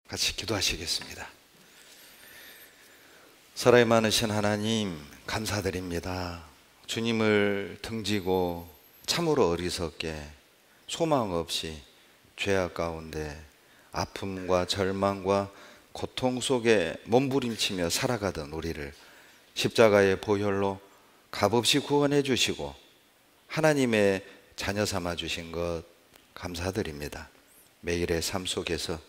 같이 기도하시겠습니다. 사랑이 많으신 하나님, 감사드립니다. 주님을 등지고 참으로 어리석게 소망 없이 죄악 가운데 아픔과 절망과 고통 속에 몸부림치며 살아가던 우리를 십자가의 보혈로 값없이 구원해 주시고 하나님의 자녀 삼아 주신 것 감사드립니다. 매일의 삶 속에서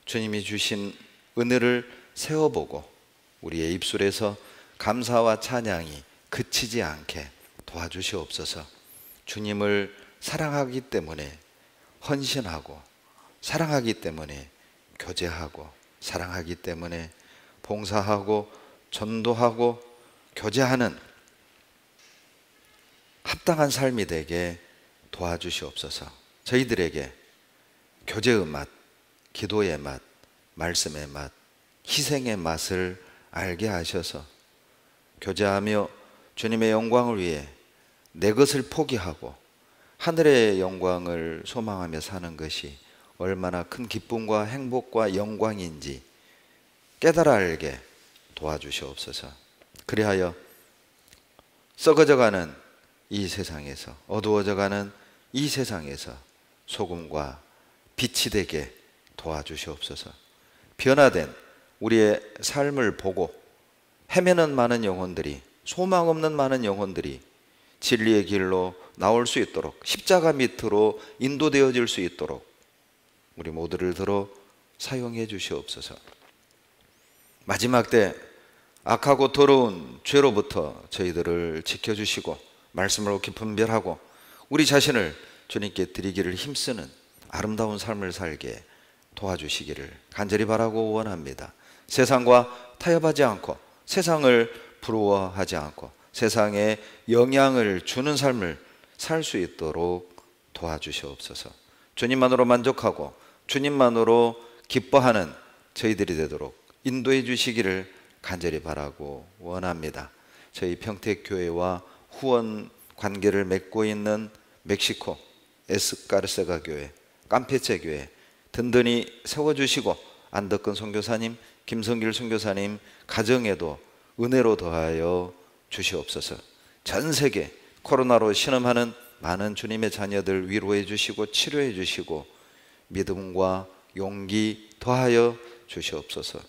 주님이 주신 은혜를 세워보고 우리의 입술에서 감사와 찬양이 그치지 않게 도와주시옵소서. 주님을 사랑하기 때문에 헌신하고, 사랑하기 때문에 교제하고, 사랑하기 때문에 봉사하고 전도하고 교제하는 합당한 삶이 되게 도와주시옵소서. 저희들에게 교제의 맛, 기도의 맛, 말씀의 맛, 희생의 맛을 알게 하셔서 교제하며 주님의 영광을 위해 내 것을 포기하고 하늘의 영광을 소망하며 사는 것이 얼마나 큰 기쁨과 행복과 영광인지 깨달아 알게 도와주시옵소서. 그리하여 썩어져가는 이 세상에서, 어두워져가는 이 세상에서 소금과 빛이 되게 도와주시옵소서. 변화된 우리의 삶을 보고 헤매는 많은 영혼들이, 소망 없는 많은 영혼들이 진리의 길로 나올 수 있도록, 십자가 밑으로 인도되어질 수 있도록 우리 모두를 들어 사용해 주시옵소서. 마지막 때 악하고 더러운 죄로부터 저희들을 지켜주시고 말씀을 옳게 분별하고 우리 자신을 주님께 드리기를 힘쓰는 아름다운 삶을 살게 도와주시기를 간절히 바라고 원합니다. 세상과 타협하지 않고 세상을 부러워하지 않고 세상에 영향을 주는 삶을 살 수 있도록 도와주시옵소서. 주님만으로 만족하고 주님만으로 기뻐하는 저희들이 되도록 인도해 주시기를 간절히 바라고 원합니다. 저희 평택교회와 후원 관계를 맺고 있는 멕시코 에스카르세가 교회, 깜페체 교회 든든히 세워주시고 안덕근 선교사님, 김성길 선교사님 가정에도 은혜로 더하여 주시옵소서. 전 세계 코로나로 신음하는 많은 주님의 자녀들 위로해 주시고 치료해 주시고 믿음과 용기 더하여 주시옵소서.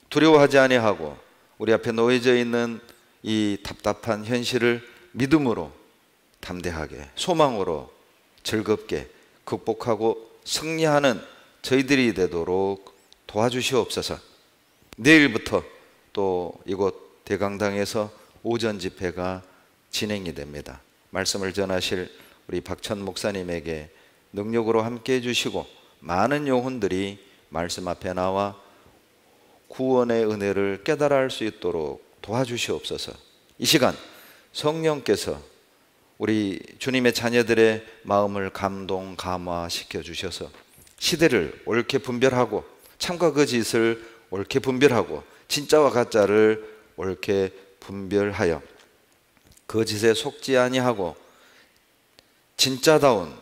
두려워하지 아니하고 우리 앞에 놓여져 있는 이 답답한 현실을 믿음으로 담대하게 소망으로 즐겁게 극복하고 승리하는 저희들이 되도록 도와주시옵소서. 내일부터 또 이곳 대강당에서 오전 집회가 진행이 됩니다. 말씀을 전하실 우리 박천 목사님에게 능력으로 함께해 주시고 많은 영혼들이 말씀 앞에 나와 구원의 은혜를 깨달아 할 수 있도록 도와주시옵소서. 이 시간 성령께서 우리 주님의 자녀들의 마음을 감동, 감화시켜 주셔서 시대를 옳게 분별하고 참과 거짓을 옳게 분별하고 진짜와 가짜를 옳게 분별하여 거짓에 속지 아니하고 진짜다운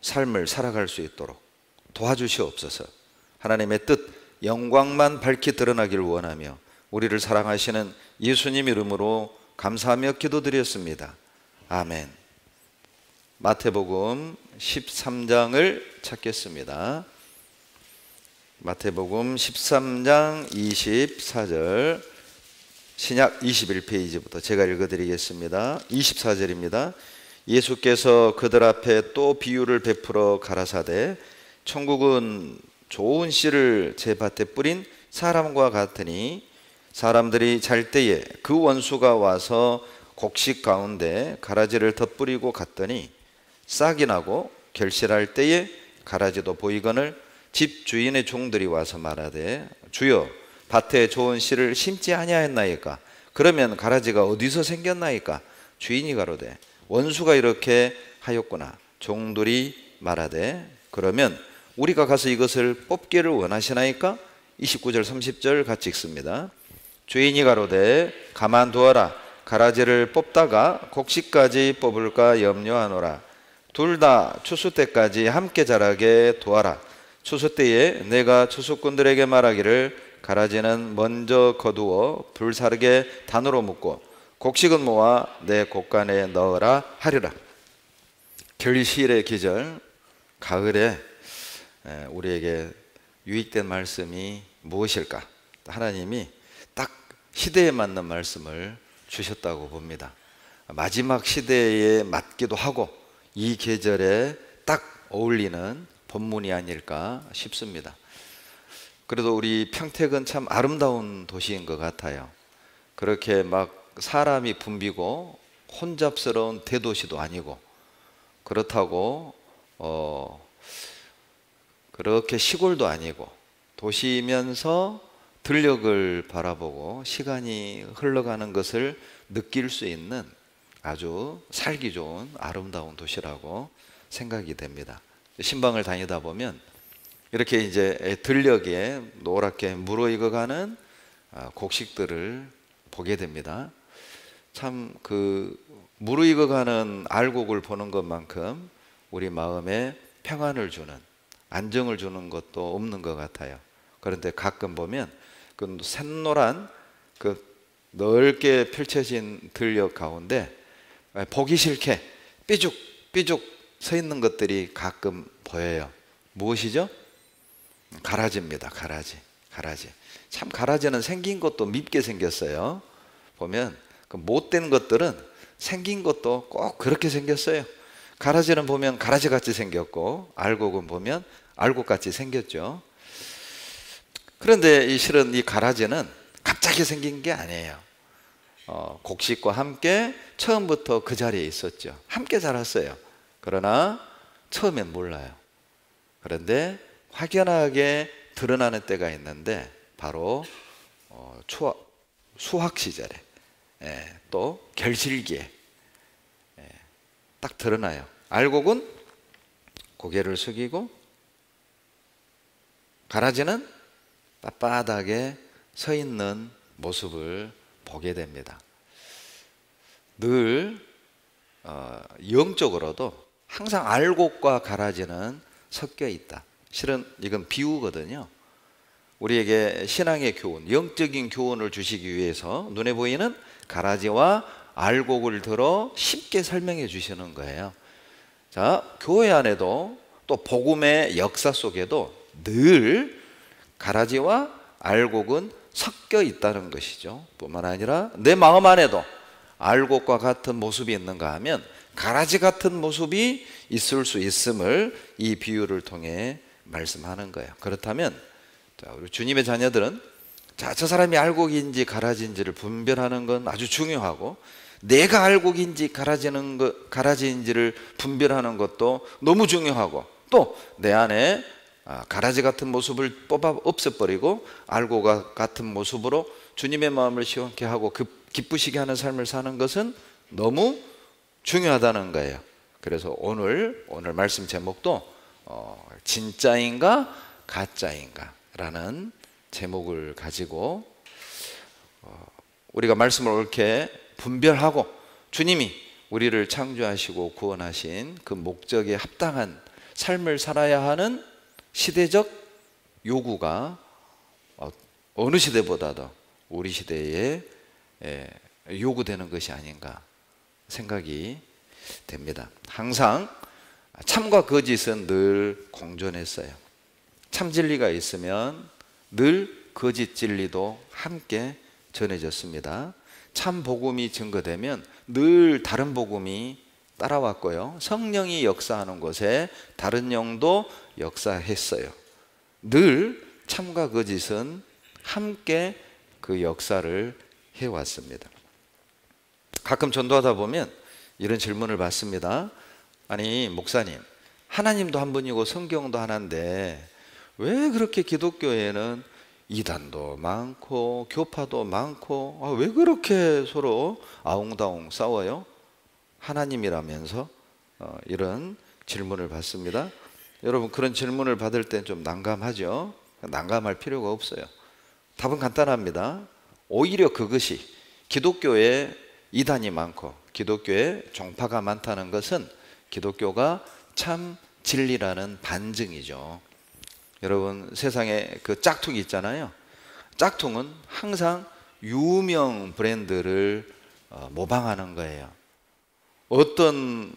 삶을 살아갈 수 있도록 도와주시옵소서. 하나님의 뜻, 영광만 밝히 드러나길 원하며 우리를 사랑하시는 예수님 이름으로 감사하며 기도드렸습니다. 아멘. 마태복음 13장을 찾겠습니다. 마태복음 13장 24절, 신약 21페이지부터 제가 읽어드리겠습니다. 24절입니다. 예수께서 그들 앞에 또 비유를 베풀어 가라사대 천국은 좋은 씨를 제 밭에 뿌린 사람과 같으니 사람들이 잘 때에 그 원수가 와서 곡식 가운데 가라지를 덧뿌리고 갔더니 싹이 나고 결실할 때에 가라지도 보이거늘 집 주인의 종들이 와서 말하되 주여 밭에 좋은 씨를 심지 아니하였나이까? 그러면 가라지가 어디서 생겼나이까? 주인이 가로되 원수가 이렇게 하였구나. 종들이 말하되 그러면 우리가 가서 이것을 뽑기를 원하시나이까? 29절 30절 같이 읽습니다. 주인이 가로되 가만두어라. 가라지를 뽑다가 곡식까지 뽑을까 염려하노라. 둘 다 추수 때까지 함께 자라게 두어라. 추수 때에 내가 추수꾼들에게 말하기를 가라지는 먼저 거두어 불사르게 단으로 묶고 곡식은 모아 내 곡간에 넣으라 하리라. 결실의 계절, 가을에 우리에게 유익된 말씀이 무엇일까? 하나님이 딱 시대에 맞는 말씀을 주셨다고 봅니다. 마지막 시대에 맞기도 하고 이 계절에 딱 어울리는 본문이 아닐까 싶습니다. 그래도 우리 평택은 참 아름다운 도시인 것 같아요. 그렇게 막 사람이 붐비고 혼잡스러운 대도시도 아니고, 그렇다고 그렇게 시골도 아니고, 도시면서 들녘을 바라보고 시간이 흘러가는 것을 느낄 수 있는 아주 살기 좋은 아름다운 도시라고 생각이 됩니다. 신방을 다니다 보면 이렇게 이제 들녘에 노랗게 무르익어가는 곡식들을 보게 됩니다. 참 그 무르익어가는 알곡을 보는 것만큼 우리 마음에 평안을 주는, 안정을 주는 것도 없는 것 같아요. 그런데 가끔 보면 그 샛노란 그 넓게 펼쳐진 들녘 가운데 보기 싫게 삐죽삐죽 서 있는 것들이 가끔 보여요. 무엇이죠? 가라지입니다. 가라지. 참 가라지는 생긴 것도 밉게 생겼어요. 보면 그 못된 것들은 생긴 것도 꼭 그렇게 생겼어요. 가라지는 보면 가라지같이 생겼고, 알곡은 보면 알곡같이 생겼죠. 그런데 실은 이 가라지는 갑자기 생긴 게 아니에요. 곡식과 함께 처음부터 그 자리에 있었죠. 함께 자랐어요. 그러나 처음엔 몰라요. 그런데 확연하게 드러나는 때가 있는데 바로 수확 시절에, 또 결실기에 딱 드러나요. 알곡은 고개를 숙이고 가라지는 빳빳하게 서 있는 모습을 보게 됩니다. 늘 영적으로도 항상 알곡과 가라지는 섞여 있다. 실은 이건 비유거든요. 우리에게 신앙의 교훈, 영적인 교훈을 주시기 위해서 눈에 보이는 가라지와 알곡을 들어 쉽게 설명해 주시는 거예요. 자, 교회 안에도 또 복음의 역사 속에도 늘 가라지와 알곡은 섞여 있다는 것이죠. 뿐만 아니라 내 마음 안에도 알곡과 같은 모습이 있는가 하면 가라지 같은 모습이 있을 수 있음을 이 비유를 통해 말씀하는 거예요. 그렇다면 우리 주님의 자녀들은 저 사람이 알곡인지 가라지인지를 분별하는 건 아주 중요하고, 내가 알곡인지 가라지인지를 분별하는 것도 너무 중요하고, 또 내 안에 가라지 같은 모습을 뽑아 없애버리고 알곡 같은 모습으로 주님의 마음을 시원케 하고 기쁘시게 하는 삶을 사는 것은 너무 중요하다는 거예요. 그래서 오늘 말씀 제목도 진짜인가 가짜인가 라는 제목을 가지고 우리가 말씀을 옳게 분별하고 주님이 우리를 창조하시고 구원하신 그 목적에 합당한 삶을 살아야 하는 시대적 요구가 어느 시대보다도 우리 시대에 요구되는 것이 아닌가 생각이 됩니다. 항상 참과 거짓은 늘 공존했어요. 참 진리가 있으면 늘 거짓 진리도 함께 전해졌습니다. 참 복음이 증거되면 늘 다른 복음이 따라왔고요. 성령이 역사하는 곳에 다른 영도 역사했어요. 늘 참과 거짓은 함께 그 역사를 해왔습니다. 가끔 전도하다 보면 이런 질문을 받습니다. 아니 목사님, 하나님도 한 분이고 성경도 하나인데 왜 그렇게 기독교에는 이단도 많고 교파도 많고 왜 그렇게 서로 아웅다웅 싸워요? 하나님이라면서 이런 질문을 받습니다. 여러분, 그런 질문을 받을 땐 좀 난감하죠. 난감할 필요가 없어요. 답은 간단합니다. 오히려 그것이 기독교에 이단이 많고 기독교에 종파가 많다는 것은 기독교가 참 진리라는 반증이죠. 여러분 세상에 그 짝퉁이 있잖아요. 짝퉁은 항상 유명 브랜드를 모방하는 거예요. 어떤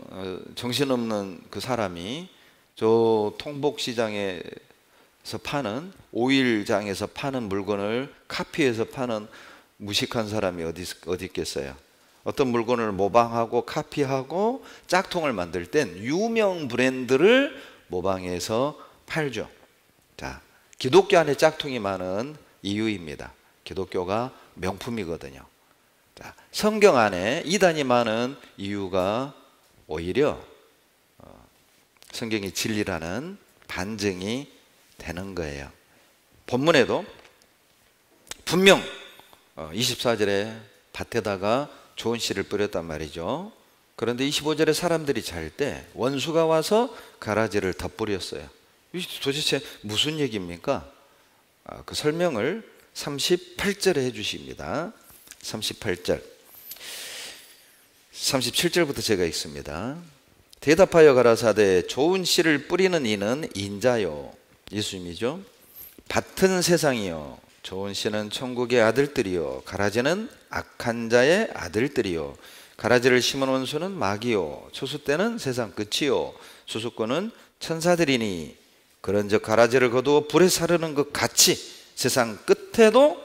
정신없는 그 사람이 저 통복시장에서 파는 오일장에서 파는 물건을 카피해서 파는 무식한 사람이 어디 있겠어요. 어떤 물건을 모방하고 카피하고 짝퉁을 만들 땐 유명 브랜드를 모방해서 팔죠. 자, 기독교 안에 짝퉁이 많은 이유입니다. 기독교가 명품이거든요. 자, 성경 안에 이단이 많은 이유가 오히려 성경이 진리라는 반증이 되는 거예요. 본문에도 분명 24절에 밭에다가 좋은 씨를 뿌렸단 말이죠. 그런데 25절에 사람들이 잘 때 원수가 와서 가라지를 덧뿌렸어요. 도대체 무슨 얘기입니까? 그 설명을 38절에 해주십니다. 38절 37절부터 제가 읽습니다. 대답하여 가라사대 좋은 씨를 뿌리는 이는 인자요, 예수님이죠. 밭은 세상이요, 좋은 씨는 천국의 아들들이요, 가라지는 악한 자의 아들들이요. 가라지를 심은 원수는 마귀요, 추수 때는 세상 끝이요, 추수꾼은 천사들이니 그런즉 가라지를 거두어 불에 사르는 것 같이 세상 끝에도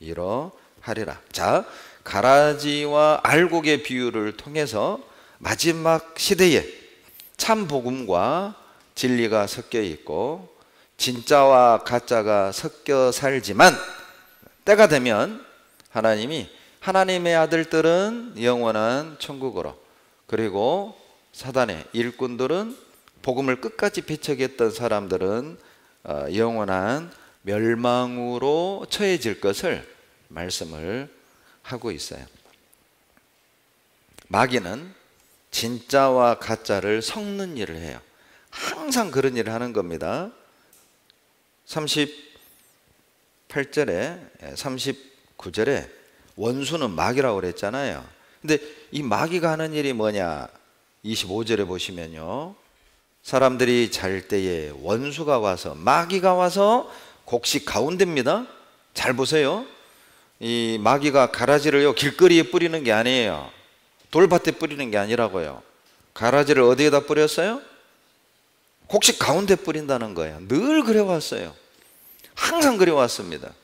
이러하리라. 자, 가라지와 알곡의 비유를 통해서 마지막 시대에 참 복음과 진리가 섞여 있고 진짜와 가짜가 섞여 살지만 때가 되면 하나님이 하나님의 아들들은 영원한 천국으로, 그리고 사단의 일꾼들은 복음을 끝까지 배척했던 사람들은 영원한 멸망으로 처해질 것을 말씀을 하고 있어요. 마귀는 진짜와 가짜를 섞는 일을 해요. 항상 그런 일을 하는 겁니다. 38절에 39절에 원수는 마귀라고 그랬잖아요. 근데 이 마귀가 하는 일이 뭐냐? 25절에 보시면요, 사람들이 잘 때에 원수가 와서, 마귀가 와서 곡식 가운데입니다. 잘 보세요. 이 마귀가 가라지를요 길거리에 뿌리는 게 아니에요. 돌밭에 뿌리는 게 아니라고요. 가라지를 어디에다 뿌렸어요? 곡식 가운데 뿌린다는 거예요. 늘 그래왔어요. 항상 그래왔습니다.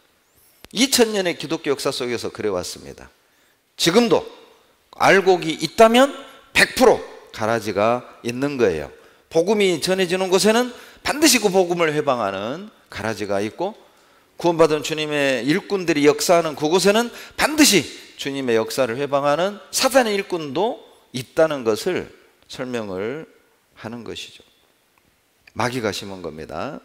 2000년의 기독교 역사 속에서 그래왔습니다. 지금도 알곡이 있다면 100% 가라지가 있는 거예요. 복음이 전해지는 곳에는 반드시 그 복음을 회방하는 가라지가 있고, 구원받은 주님의 일꾼들이 역사하는 그곳에는 반드시 주님의 역사를 회방하는 사단의 일꾼도 있다는 것을 설명을 하는 것이죠. 마귀가 심은 겁니다.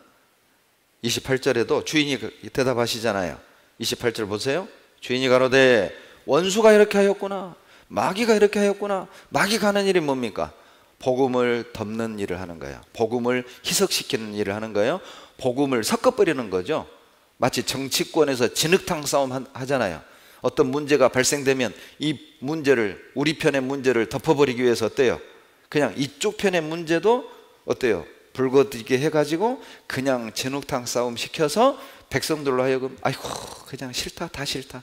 28절에도 주인이 대답하시잖아요. 28절 보세요. 주인이 가로되 원수가 이렇게 하였구나, 마귀가 이렇게 하였구나. 마귀가 하는 일이 뭡니까? 복음을 덮는 일을 하는 거예요. 복음을 희석시키는 일을 하는 거예요. 복음을 섞어버리는 거죠. 마치 정치권에서 진흙탕 싸움 하잖아요. 어떤 문제가 발생되면 이 문제를, 우리 편의 문제를 덮어버리기 위해서 어때요? 그냥 이쪽 편의 문제도 어때요? 불거지게 해가지고 그냥 진흙탕 싸움 시켜서 백성들로 하여금 아이고 그냥 싫다, 다 싫다.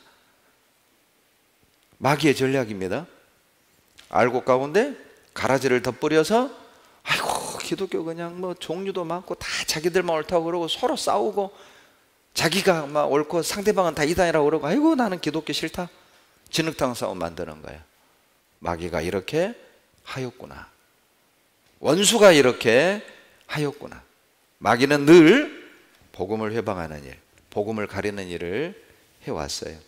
마귀의 전략입니다. 알곡 가운데 가라지를 덧뿌려서 아이고 기독교 그냥 뭐 종류도 많고 다 자기들만 옳다고 그러고 서로 싸우고, 자기가 막 옳고 상대방은 다 이단이라고 그러고 아이고 나는 기독교 싫다. 진흙탕 싸움 만드는 거예요. 마귀가 이렇게 하였구나. 원수가 이렇게 하였구나. 마귀는 늘 복음을 회방하는 일, 복음을 가리는 일을 해왔어요.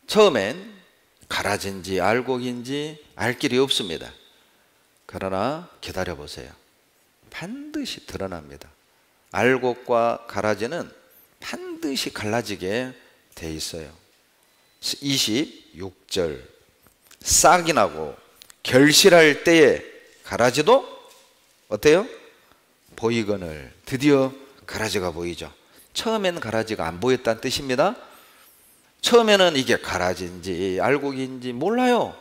처음엔 가라지인지 알곡인지 알 길이 없습니다. 그러나 기다려보세요. 반드시 드러납니다. 알곡과 가라지는 반드시 갈라지게 돼 있어요. 26절 싹이 나고 결실할 때에 가라지도 어때요? 보이거늘. 드디어 가라지가 보이죠. 처음에는 가라지가 안 보였다는 뜻입니다. 처음에는 이게 가라지인지 알곡인지 몰라요.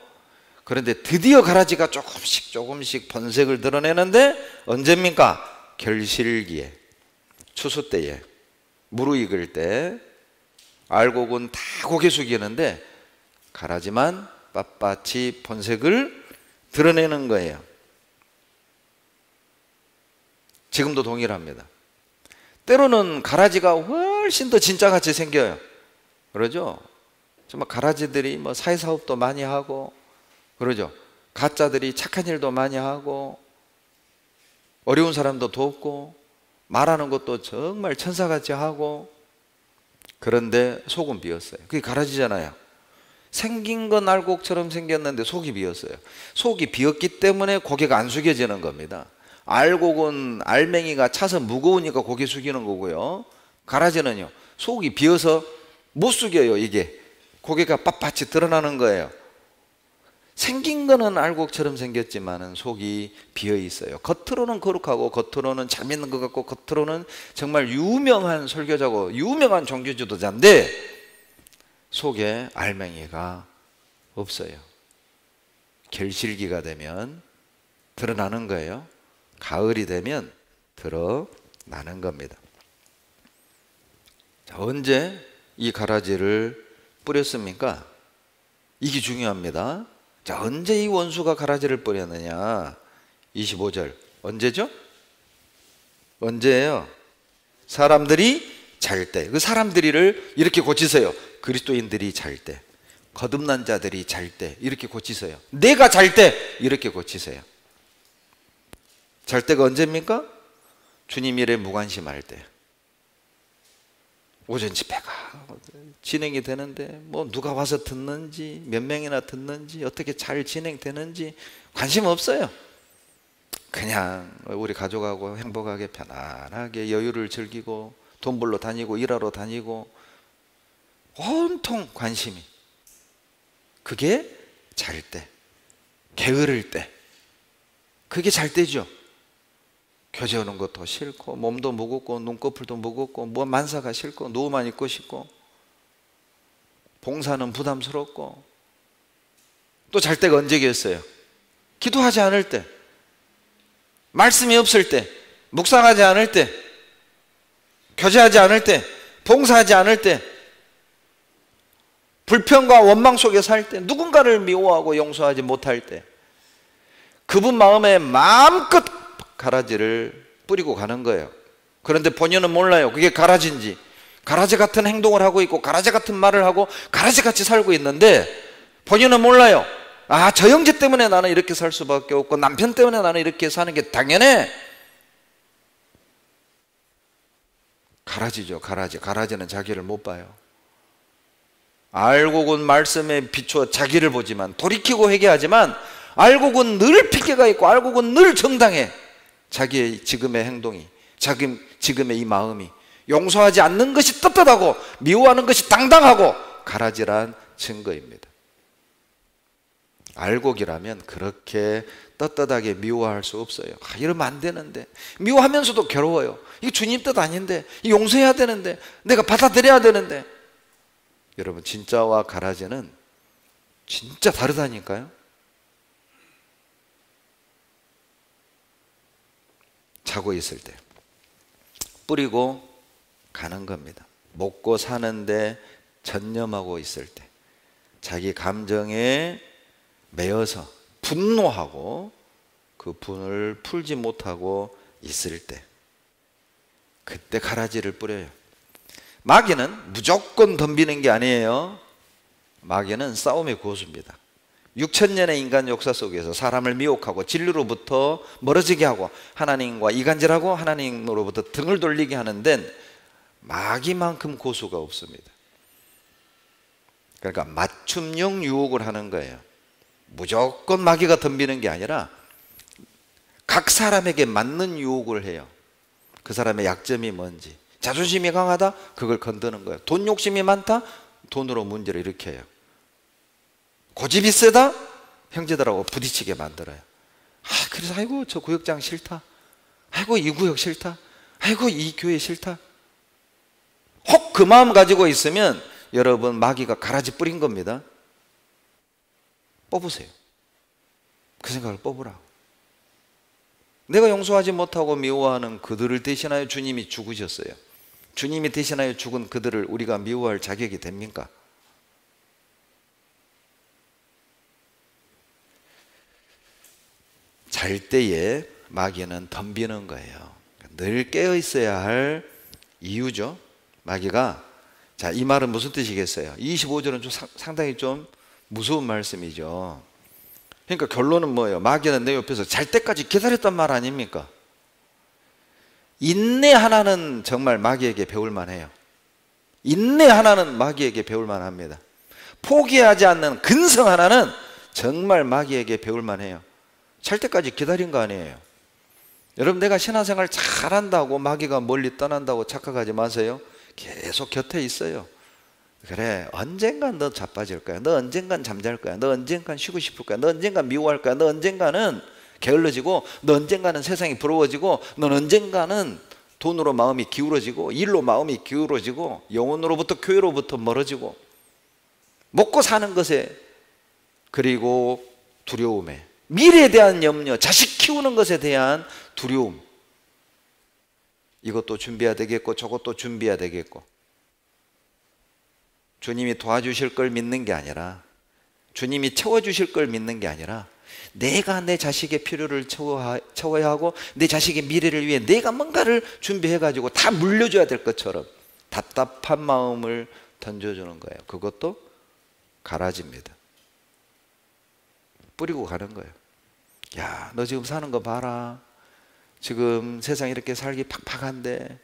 그런데 드디어 가라지가 조금씩 번색을 드러내는데 언제입니까? 결실기에, 추수 때에, 무르익을 때 알곡은 다 고개 숙이는데 가라지만 빳빳이 본색을 드러내는 거예요. 지금도 동일합니다. 때로는 가라지가 훨씬 더 진짜같이 생겨요. 그러죠? 정말 가라지들이 뭐 사회사업도 많이 하고, 그러죠? 가짜들이 착한 일도 많이 하고, 어려운 사람도 돕고, 말하는 것도 정말 천사같이 하고, 그런데 속은 비었어요. 그게 가라지잖아요. 생긴 건 알곡처럼 생겼는데 속이 비었어요. 속이 비었기 때문에 고개가 안 숙여지는 겁니다. 알곡은 알맹이가 차서 무거우니까 고개 숙이는 거고요. 가라지는요, 속이 비어서 못 숙여요. 이게 고개가 빳빳이 드러나는 거예요. 생긴 거는 알곡처럼 생겼지만은 속이 비어 있어요. 겉으로는 거룩하고 겉으로는 잘 믿는 것 같고 겉으로는 정말 유명한 설교자고 유명한 종교 지도자인데 속에 알맹이가 없어요. 결실기가 되면 드러나는 거예요. 가을이 되면 드러나는 겁니다. 자, 언제 이 가라지를 뿌렸습니까? 이게 중요합니다. 자, 언제 이 원수가 가라지를 뿌렸느냐? 25절. 언제죠? 언제예요? 사람들이 잘 때. 그 사람들이를 이렇게 고치세요. 그리스도인들이 잘 때, 거듭난 자들이 잘 때 이렇게 고치세요. 내가 잘 때 이렇게 고치세요. 잘 때가 언제입니까? 주님 일에 무관심할 때. 오전 집회가 진행이 되는데 뭐 누가 와서 듣는지, 몇 명이나 듣는지, 어떻게 잘 진행되는지 관심 없어요. 그냥 우리 가족하고 행복하게 편안하게 여유를 즐기고 돈 벌러 다니고 일하러 다니고 온통 관심이. 그게 잘 때, 게으를 때, 그게 잘 때죠. 교제 오는 것도 싫고 몸도 무겁고 눈꺼풀도 무겁고 뭐 만사가 싫고 누워만 있고 싶고 봉사는 부담스럽고. 또 잘 때가 언제겠어요? 기도하지 않을 때, 말씀이 없을 때, 묵상하지 않을 때, 교제하지 않을 때, 봉사하지 않을 때, 불평과 원망 속에 살 때, 누군가를 미워하고 용서하지 못할 때, 그분 마음에 마음껏 가라지를 뿌리고 가는 거예요. 그런데 본인은 몰라요. 그게 가라지인지. 가라지 같은 행동을 하고 있고 가라지 같은 말을 하고 가라지같이 살고 있는데 본인은 몰라요. 아, 저 형제 때문에 나는 이렇게 살 수밖에 없고 남편 때문에 나는 이렇게 사는 게 당연해. 가라지죠. 가라지. 가라지는 자기를 못 봐요. 알곡은 말씀에 비추어 자기를 보지만, 돌이키고 회개하지만 알곡은 늘 핑계가 있고 알곡은 늘 정당해. 자기의 지금의 행동이, 자기 지금의 이 마음이 용서하지 않는 것이 떳떳하고 미워하는 것이 당당하고 가라지란 증거입니다. 알곡이라면 그렇게 떳떳하게 미워할 수 없어요. 아, 이러면 안 되는데, 미워하면서도 괴로워요. 이게 주님 뜻 아닌데, 용서해야 되는데, 내가 받아들여야 되는데. 여러분, 진짜와 가라지는 진짜 다르다니까요. 자고 있을 때 뿌리고 가는 겁니다. 먹고 사는데 전념하고 있을 때, 자기 감정에 매여서 분노하고 그 분을 풀지 못하고 있을 때, 그때 가라지를 뿌려요. 마귀는 무조건 덤비는 게 아니에요. 마귀는 싸움의 고수입니다. 6,000년의 인간 역사 속에서 사람을 미혹하고 진리로부터 멀어지게 하고 하나님과 이간질하고 하나님으로부터 등을 돌리게 하는 데는 마귀만큼 고수가 없습니다. 그러니까 맞춤형 유혹을 하는 거예요. 무조건 마귀가 덤비는 게 아니라 각 사람에게 맞는 유혹을 해요. 그 사람의 약점이 뭔지. 자존심이 강하다? 그걸 건드는 거예요. 돈 욕심이 많다? 돈으로 문제를 일으켜요. 고집이 세다? 형제들하고 부딪히게 만들어요. 아, 그래서 아이고 저 구역장 싫다, 아이고 이 구역 싫다, 아이고 이 교회 싫다. 혹 그 마음 가지고 있으면 여러분, 마귀가 가라지 뿌린 겁니다. 뽑으세요. 그 생각을 뽑으라고. 내가 용서하지 못하고 미워하는 그들을 대신하여 주님이 죽으셨어요. 주님이 대신하여 죽은 그들을 우리가 미워할 자격이 됩니까? 잘 때에 마귀는 덤비는 거예요. 늘 깨어 있어야 할 이유죠. 마귀가, 자, 이 말은 무슨 뜻이겠어요? 25절은 좀 상당히 좀 무서운 말씀이죠. 그러니까 결론은 뭐예요? 마귀는 내 옆에서 잘 때까지 기다렸단 말 아닙니까? 인내 하나는 정말 마귀에게 배울 만해요. 인내 하나는 마귀에게 배울 만합니다. 포기하지 않는 근성 하나는 정말 마귀에게 배울 만해요. 잘 때까지 기다린 거 아니에요. 여러분, 내가 신앙생활 잘한다고 마귀가 멀리 떠난다고 착각하지 마세요. 계속 곁에 있어요. 그래, 언젠간 너 자빠질 거야. 너 언젠간 잠잘 거야. 너 언젠간 쉬고 싶을 거야. 너 언젠간 미워할 거야. 너 언젠가는 게을러지고, 너 언젠가는 세상이 부러워지고, 넌 언젠가는 돈으로 마음이 기울어지고, 일로 마음이 기울어지고, 영혼으로부터 교회로부터 멀어지고, 먹고 사는 것에, 그리고 두려움에, 미래에 대한 염려, 자식 키우는 것에 대한 두려움, 이것도 준비해야 되겠고 저것도 준비해야 되겠고, 주님이 도와주실 걸 믿는 게 아니라, 주님이 채워주실 걸 믿는 게 아니라, 내가 내 자식의 필요를 채워야 하고 내 자식의 미래를 위해 내가 뭔가를 준비해가지고 다 물려줘야 될 것처럼 답답한 마음을 던져주는 거예요. 그것도 가라지입니다. 뿌리고 가는 거예요. 야, 너 지금 사는 거 봐라. 지금 세상이 이렇게 살기 팍팍한데,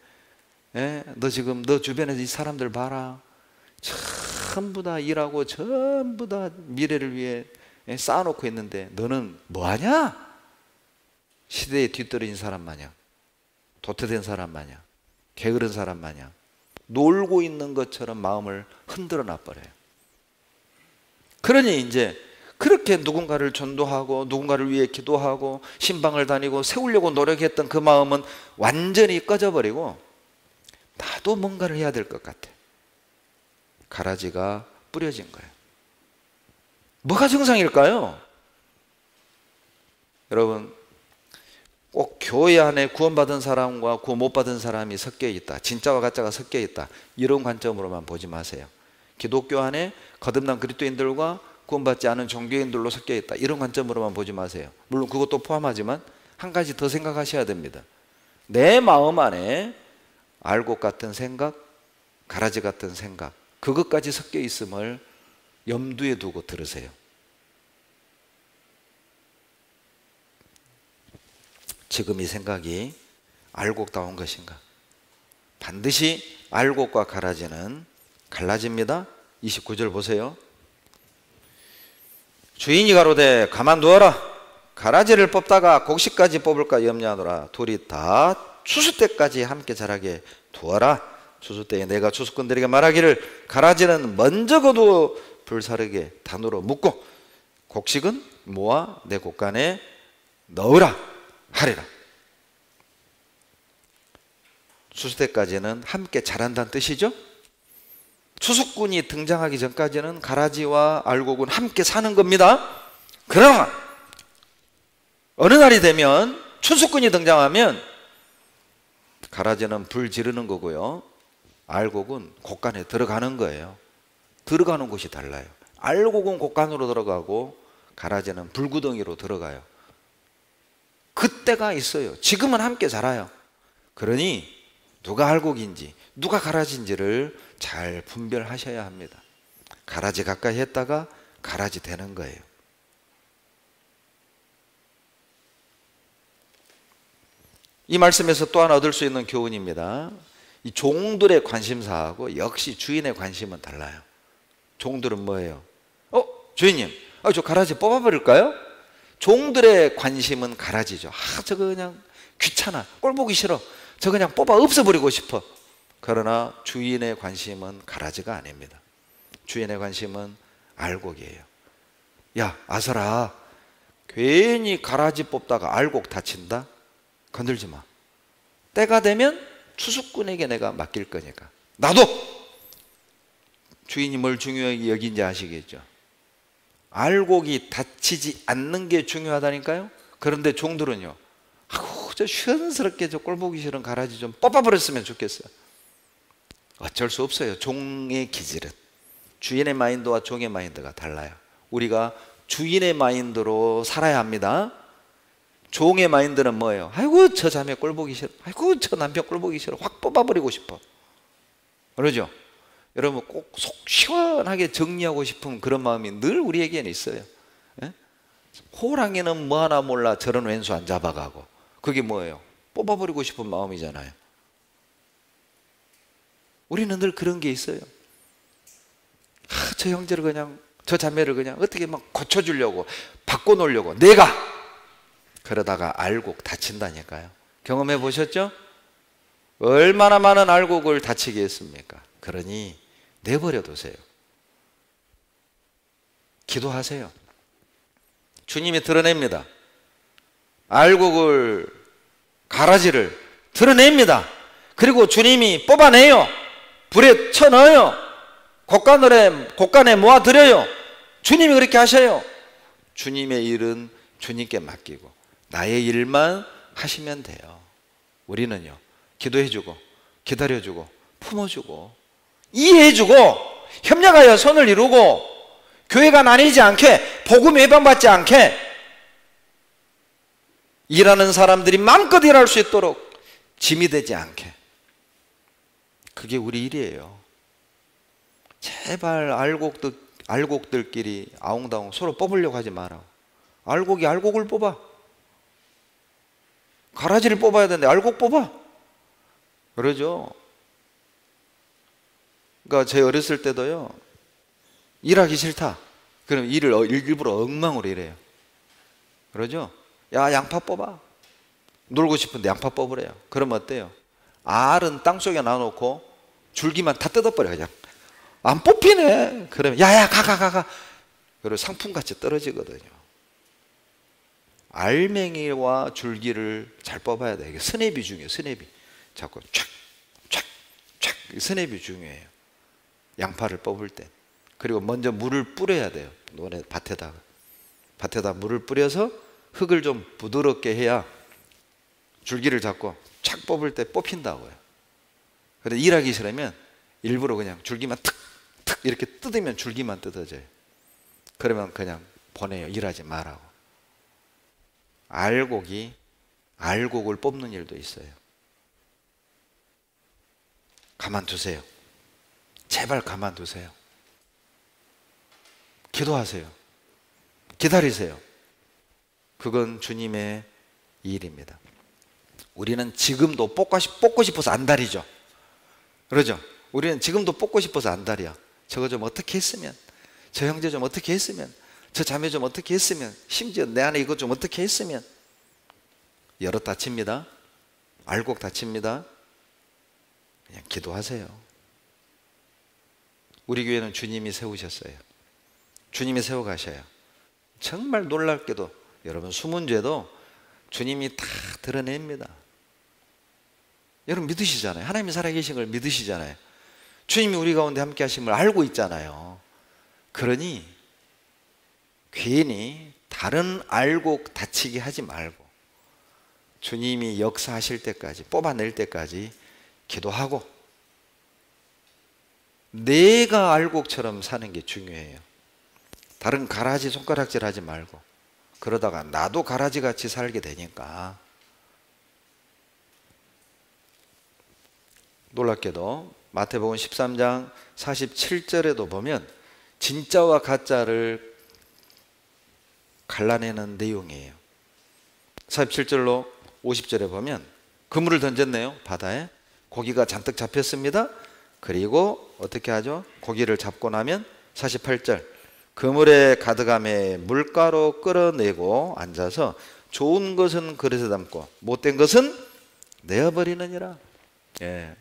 너 지금 너 주변에 이 사람들 봐라. 전부 다 일하고 전부 다 미래를 위해 쌓아놓고 있는데 너는 뭐하냐? 시대에 뒤떨어진 사람 마냥, 도태된 사람 마냥, 게으른 사람 마냥 놀고 있는 것처럼 마음을 흔들어 놔버려요. 그러니 이제 그렇게 누군가를 전도하고 누군가를 위해 기도하고 신방을 다니고 세우려고 노력했던 그 마음은 완전히 꺼져버리고, 나도 뭔가를 해야 될 것 같아. 가라지가 뿌려진 거예요. 뭐가 정상일까요? 여러분, 꼭 교회 안에 구원받은 사람과 구원 못 받은 사람이 섞여 있다, 진짜와 가짜가 섞여 있다, 이런 관점으로만 보지 마세요. 기독교 안에 거듭난 그리스도인들과 구원받지 않은 종교인들로 섞여 있다, 이런 관점으로만 보지 마세요. 물론 그것도 포함하지만 한 가지 더 생각하셔야 됩니다. 내 마음 안에 알곡 같은 생각, 가라지 같은 생각, 그것까지 섞여 있음을 염두에 두고 들으세요. 지금 이 생각이 알곡다운 것인가? 반드시 알곡과 가라지는 갈라집니다. 29절 보세요. 주인이 가로되 가만두어라. 가라지를 뽑다가 곡식까지 뽑을까 염려하노라. 둘이 다 추수 때까지 함께 자라게 두어라. 추수 때에 내가 추수꾼들에게 말하기를 가라지는 먼저 거두어 불사르게 단으로 묶고 곡식은 모아 내 곡간에 넣으라 하리라. 추수 때까지는 함께 자란다는 뜻이죠. 추수꾼이 등장하기 전까지는 가라지와 알곡은 함께 사는 겁니다. 그러나 어느 날이 되면 추수꾼이 등장하면 가라지는 불 지르는 거고요, 알곡은 곡간에 들어가는 거예요. 들어가는 곳이 달라요. 알곡은 곡간으로 들어가고 가라지는 불구덩이로 들어가요. 그때가 있어요. 지금은 함께 자라요. 그러니 누가 알곡인지 누가 가라지인지를 잘 분별하셔야 합니다. 가라지 가까이 했다가 가라지 되는 거예요. 이 말씀에서 또 하나 얻을 수 있는 교훈입니다. 이 종들의 관심사하고 역시 주인의 관심은 달라요. 종들은 뭐예요? 주인님, 저 가라지 뽑아버릴까요? 종들의 관심은 가라지죠. 저거 그냥 귀찮아, 꼴 보기 싫어, 저 그냥 뽑아 없애버리고 싶어. 그러나 주인의 관심은 가라지가 아닙니다. 주인의 관심은 알곡이에요. 야, 아서라, 괜히 가라지 뽑다가 알곡 다친다? 건들지 마. 때가 되면 추수꾼에게 내가 맡길 거니까. 나도 주인이 뭘 중요하게 여긴지 아시겠죠? 알곡이 다치지 않는 게 중요하다니까요. 그런데 종들은요, 저 시원스럽게 저 꼴보기 싫은 가라지 좀 뽑아버렸으면 좋겠어요. 어쩔 수 없어요. 종의 기질은. 주인의 마인드와 종의 마인드가 달라요. 우리가 주인의 마인드로 살아야 합니다. 종의 마인드는 뭐예요? 아이고 저 자매 꼴보기 싫어, 아이고 저 남편 꼴보기 싫어, 확 뽑아버리고 싶어. 그러죠? 여러분 꼭 속 시원하게 정리하고 싶은 그런 마음이 늘 우리에게는 있어요. 예? 호랑이는 뭐 하나 몰라 저런 왼수 안 잡아가고, 그게 뭐예요? 뽑아버리고 싶은 마음이잖아요. 우리는 늘 그런 게 있어요. 저 형제를 그냥, 저 자매를 그냥 어떻게 막 고쳐주려고, 바꿔놓으려고 내가, 그러다가 알곡 다친다니까요. 경험해 보셨죠? 얼마나 많은 알곡을 다치게 했습니까? 그러니 내버려 두세요. 기도하세요. 주님이 드러냅니다. 알곡을, 가라지를 드러냅니다. 그리고 주님이 뽑아내요. 불에 쳐넣어요. 곡간에 모아드려요. 주님이 그렇게 하셔요. 주님의 일은 주님께 맡기고 나의 일만 하시면 돼요. 우리는요, 기도해주고 기다려주고 품어주고 이해해주고 협력하여 손을 이루고 교회가 나뉘지 않게, 복음이 외방받지 않게 일하는 사람들이 마음껏 일할 수 있도록 짐이 되지 않게, 그게 우리 일이에요. 제발 알곡들끼리 아웅다웅 서로 뽑으려고 하지 마라. 알곡이 알곡을 뽑아. 가라지를 뽑아야 되는데 알곡 뽑아. 그러죠. 그러니까 제 어렸을 때도요, 일하기 싫다 그럼 일을 일부러 엉망으로 일해요. 그러죠. 야, 양파 뽑아. 놀고 싶은데 양파 뽑으래요. 그러면 어때요? 알은 땅속에 놔놓고 줄기만 다 뜯어버려. 그냥 안 뽑히네. 그러면 야야 가. 그리고 상품같이 떨어지거든요. 알맹이와 줄기를 잘 뽑아야 돼. 이게 스냅이 중요해요. 스냅이 자꾸 촥 스냅이 중요해요. 양파를 뽑을 때. 그리고 먼저 물을 뿌려야 돼요. 밭에다 물을 뿌려서 흙을 좀 부드럽게 해야 줄기를 잡고 착 뽑을 때 뽑힌다고요. 그런데 일하기 싫으면 일부러 그냥 줄기만 탁 이렇게 뜯으면 줄기만 뜯어져요. 그러면 그냥 보내요. 일하지 말라고. 알곡을 뽑는 일도 있어요. 가만두세요. 제발 가만두세요. 기도하세요. 기다리세요. 그건 주님의 일입니다. 우리는 지금도 뽑고 싶어서 안달이죠. 그러죠? 우리는 지금도 뽑고 싶어서 안달이야. 저거 좀 어떻게 했으면, 저 형제 좀 어떻게 했으면, 저 자매 좀 어떻게 했으면, 심지어 내 안에 이것 좀 어떻게 했으면. 여럿 다칩니다. 알곡 다칩니다. 그냥 기도하세요. 우리 교회는 주님이 세우셨어요. 주님이 세워가셔요. 정말 놀랍게도 여러분 숨은 죄도 주님이 다 드러냅니다. 여러분 믿으시잖아요. 하나님이 살아계신 걸 믿으시잖아요. 주님이 우리 가운데 함께 하신 걸 알고 있잖아요. 그러니 괜히 다른 알곡 다치게 하지 말고 주님이 역사하실 때까지, 뽑아낼 때까지 기도하고 내가 알곡처럼 사는 게 중요해요. 다른 가라지 손가락질 하지 말고. 그러다가 나도 가라지같이 살게 되니까. 놀랍게도 마태복음 13장 47절에도 보면 진짜와 가짜를 갈라내는 내용이에요. 47절로 50절에 보면 그물을 던졌네요. 바다에 고기가 잔뜩 잡혔습니다. 그리고 어떻게 하죠? 고기를 잡고 나면 48절 그물에 가득함에 물가로 끌어내고 앉아서 좋은 것은 그릇에 담고 못된 것은 내어버리느니라. 예.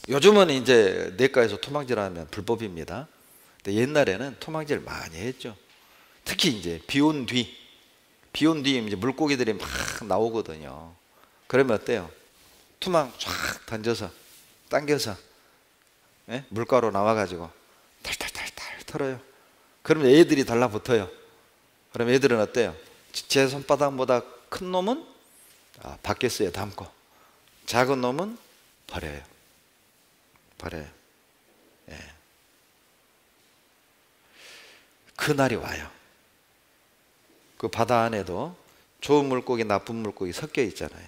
요즘은 이제 냇가에서 토막질하면 불법입니다. 근데 옛날에는 토막질 많이 했죠. 특히 이제 비 온 뒤 이제 물고기들이 막 나오거든요. 그러면 어때요? 토막 쫙 던져서 당겨서 물가로 나와가지고 탈탈탈탈 털어요. 그러면 애들이 달라붙어요. 그럼 애들은 어때요? 제 손바닥보다 큰 놈은 바켓스에 담고 작은 놈은 버려요. 버려요. 예. 그날이 와요. 그 바다 안에도 좋은 물고기, 나쁜 물고기 섞여 있잖아요.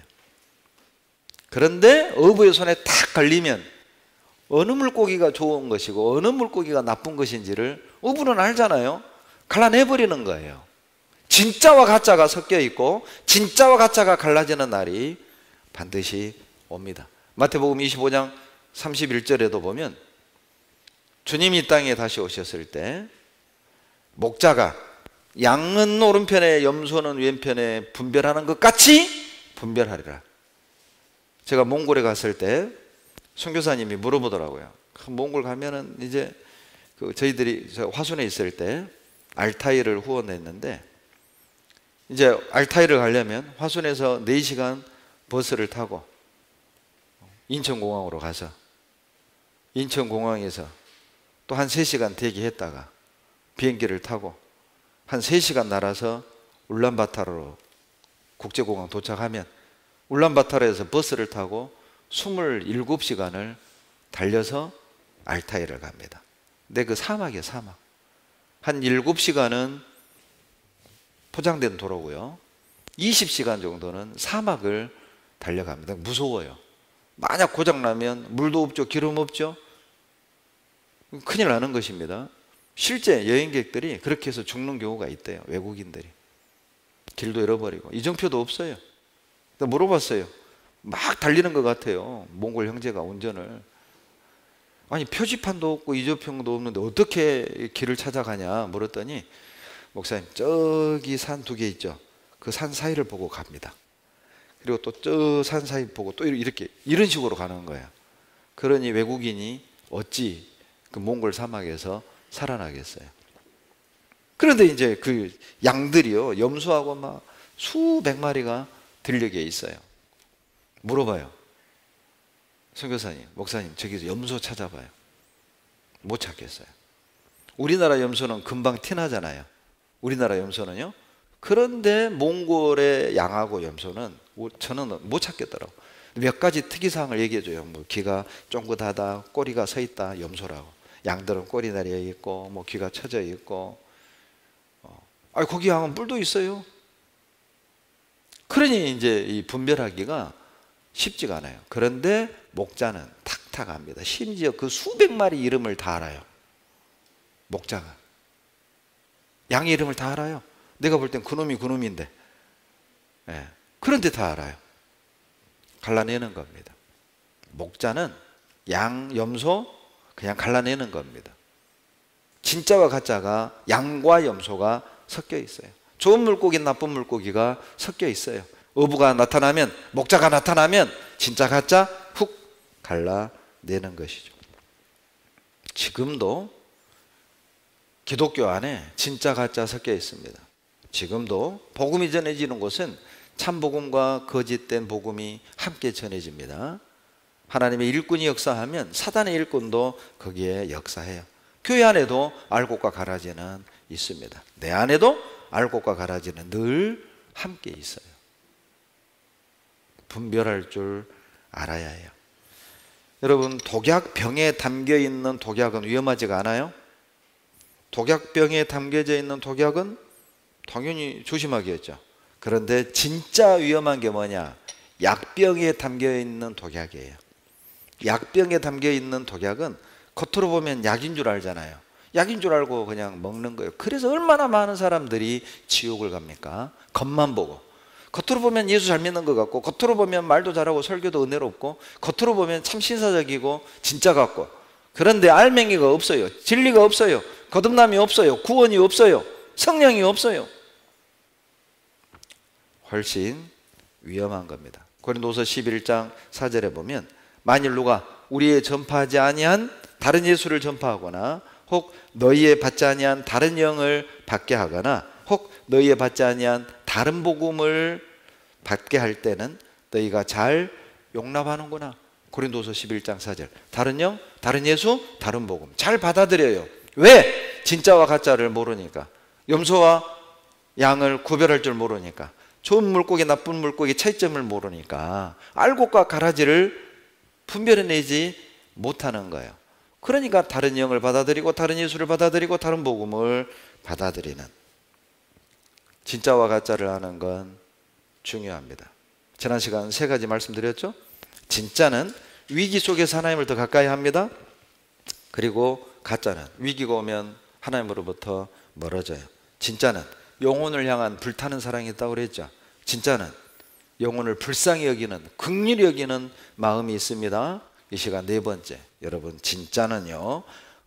그런데 어부의 손에 탁 걸리면 어느 물고기가 좋은 것이고 어느 물고기가 나쁜 것인지를 어부는 알잖아요. 갈라내버리는 거예요. 진짜와 가짜가 섞여 있고 진짜와 가짜가 갈라지는 날이 반드시 옵니다. 마태복음 25장 31절에도 보면 주님이 이 땅에 다시 오셨을 때 목자가 양은 오른편에 염소는 왼편에 분별하는 것 같이 분별하리라. 제가 몽골에 갔을 때 선교사님이 물어보더라고요. 몽골 가면은 이제 저희들이 화순에 있을 때 알타이를 후원했는데 이제 알타이를 가려면 화순에서 4시간 버스를 타고 인천공항으로 가서 인천공항에서 또 한 3시간 대기했다가 비행기를 타고 한 3시간 날아서 울란바타르로 국제공항 도착하면 울란바타르에서 버스를 타고 27시간을 달려서 알타이를 갑니다. 근데 그 사막이에요, 사막. 한 7시간은 포장된 도로고요. 20시간 정도는 사막을 달려갑니다. 무서워요. 만약 고장나면 물도 없죠, 기름 없죠. 큰일 나는 것입니다. 실제 여행객들이 그렇게 해서 죽는 경우가 있대요. 외국인들이. 길도 잃어버리고 이정표도 없어요. 물어봤어요. 막 달리는 것 같아요. 몽골 형제가 운전을. 아니 표지판도 없고 이정표도 없는데 어떻게 길을 찾아가냐 물었더니 목사님 저기 산 2개 있죠. 그 산 사이를 보고 갑니다. 그리고 또 저 산 사이 보고 또 이렇게 이런 식으로 가는 거예요. 그러니 외국인이 어찌 그 몽골 사막에서 살아나겠어요. 그런데 이제 그 양들이요, 염소하고 막 수백 마리가 들녘에 있어요. 물어봐요. 선교사님, 목사님, 저기서 염소 찾아봐요. 못 찾겠어요. 우리나라 염소는 금방 티나잖아요. 우리나라 염소는요. 그런데 몽골의 양하고 염소는 저는 못 찾겠더라고. 몇 가지 특이사항을 얘기해줘요. 뭐 귀가 쫑긋하다, 꼬리가 서 있다, 염소라고. 양들은 꼬리 내려 있고, 뭐 귀가 처져 있고. 거기 양은 뿔도 있어요. 그러니 이제 이 분별하기가 쉽지가 않아요. 그런데 목자는 탁탁합니다. 심지어 그 수백 마리 이름을 다 알아요. 목자가. 양의 이름을 다 알아요. 내가 볼 땐 그놈이 그놈인데. 예. 그런데 다 알아요. 갈라내는 겁니다. 목자는 양, 염소 그냥 갈라내는 겁니다. 진짜와 가짜가 양과 염소가 섞여 있어요. 좋은 물고기, 나쁜 물고기가 섞여 있어요. 어부가 나타나면, 목자가 나타나면 진짜 가짜 훅 갈라내는 것이죠. 지금도 기독교 안에 진짜 가짜 섞여 있습니다. 지금도 복음이 전해지는 곳은 참복음과 거짓된 복음이 함께 전해집니다. 하나님의 일꾼이 역사하면 사단의 일꾼도 거기에 역사해요. 교회 안에도 알곡과 가라지는 있습니다. 내 안에도 알곡과 가라지는 늘 함께 있어요. 분별할 줄 알아야 해요. 여러분, 독약병에 담겨있는 독약은 위험하지가 않아요? 독약병에 담겨져 있는 독약은 당연히 조심하겠죠. 그런데 진짜 위험한 게 뭐냐? 약병에 담겨있는 독약이에요. 약병에 담겨있는 독약은 겉으로 보면 약인 줄 알잖아요. 약인 줄 알고 그냥 먹는 거예요. 그래서 얼마나 많은 사람들이 지옥을 갑니까? 겉만 보고. 겉으로 보면 예수 잘 믿는 것 같고, 겉으로 보면 말도 잘하고 설교도 은혜롭고, 겉으로 보면 참 신사적이고 진짜 같고, 그런데 알맹이가 없어요. 진리가 없어요. 거듭남이 없어요. 구원이 없어요. 성령이 없어요. 훨씬 위험한 겁니다. 고린도서 11장 4절에 보면 만일 누가 우리의 전파하지 아니한 다른 예수를 전파하거나 혹 너희의 받지 아니한 다른 영을 받게 하거나 혹 너희의 받지 아니한 다른 복음을 받게 할 때는 너희가 잘 용납하는구나. 고린도서 11장 4절. 다른 영, 다른 예수, 다른 복음 잘 받아들여요. 왜? 진짜와 가짜를 모르니까. 염소와 양을 구별할 줄 모르니까. 좋은 물고기, 나쁜 물고기 차이점을 모르니까 알곡과 가라지를 분별해내지 못하는 거예요. 그러니까 다른 영을 받아들이고 다른 예수를 받아들이고 다른 복음을 받아들이는, 진짜와 가짜를 아는 건 중요합니다. 지난 시간 3가지 말씀드렸죠. 진짜는 위기 속에서 하나님을 더 가까이 합니다. 그리고 가짜는 위기가 오면 하나님으로부터 멀어져요. 진짜는 영혼을 향한 불타는 사랑이 있다고 그랬죠. 진짜는 영혼을 불쌍히 여기는, 긍휼히 여기는 마음이 있습니다. 이 시간 4번째, 여러분, 진짜는요,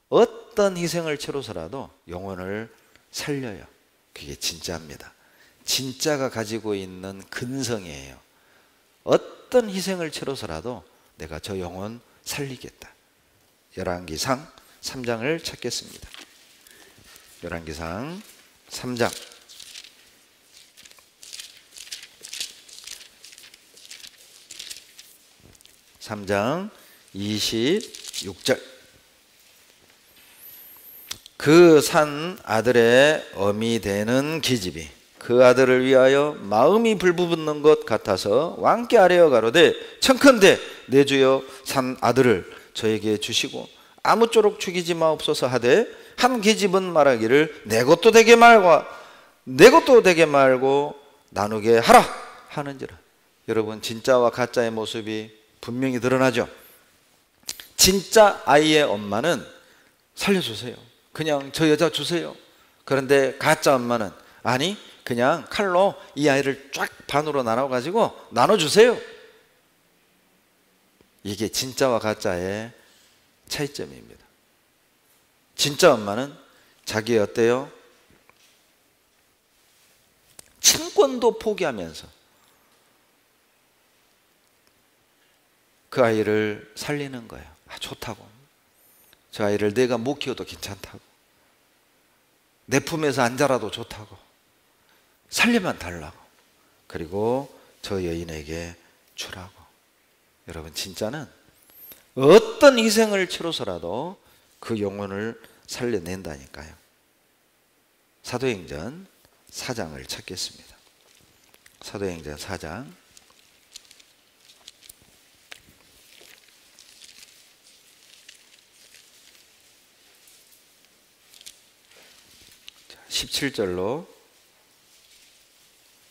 어떤 희생을 치러서라도 영혼을 살려요. 그게 진짜입니다. 진짜가 가지고 있는 근성이에요. 어떤 희생을 치러서라도 내가 저 영혼 살리겠다. 열왕기상 3장을 찾겠습니다. 열왕기상 3장 26절. 그 산 아들의 어미 되는 기집이 그 아들을 위하여 마음이 불붙는 것 같아서 왕께 아뢰어 가로되 청컨대 내 주여 산 아들을 저에게 주시고 아무쪼록 죽이지 마옵소서 하되 한 계집은 말하기를 내 것도 되게 말고 내 것도 되게 말고 나누게 하라 하는지라. 여러분, 진짜와 가짜의 모습이 분명히 드러나죠. 진짜 아이의 엄마는 살려주세요, 그냥 저 여자 주세요. 그런데 가짜 엄마는 아니, 그냥 칼로 이 아이를 쫙 반으로 나눠가지고 나눠주세요. 이게 진짜와 가짜의 차이점입니다. 진짜 엄마는 자기 어때요? 친권도 포기하면서 그 아이를 살리는 거예요. 아, 좋다고. 저 아이를 내가 못 키워도 괜찮다고. 내 품에서 안 자라도 좋다고. 살려만 달라고. 그리고 저 여인에게 주라고. 여러분, 진짜는 어떤 희생을 치러서라도 그 영혼을 살려낸다니까요. 사도행전 4장을 찾겠습니다. 사도행전 4장 17절로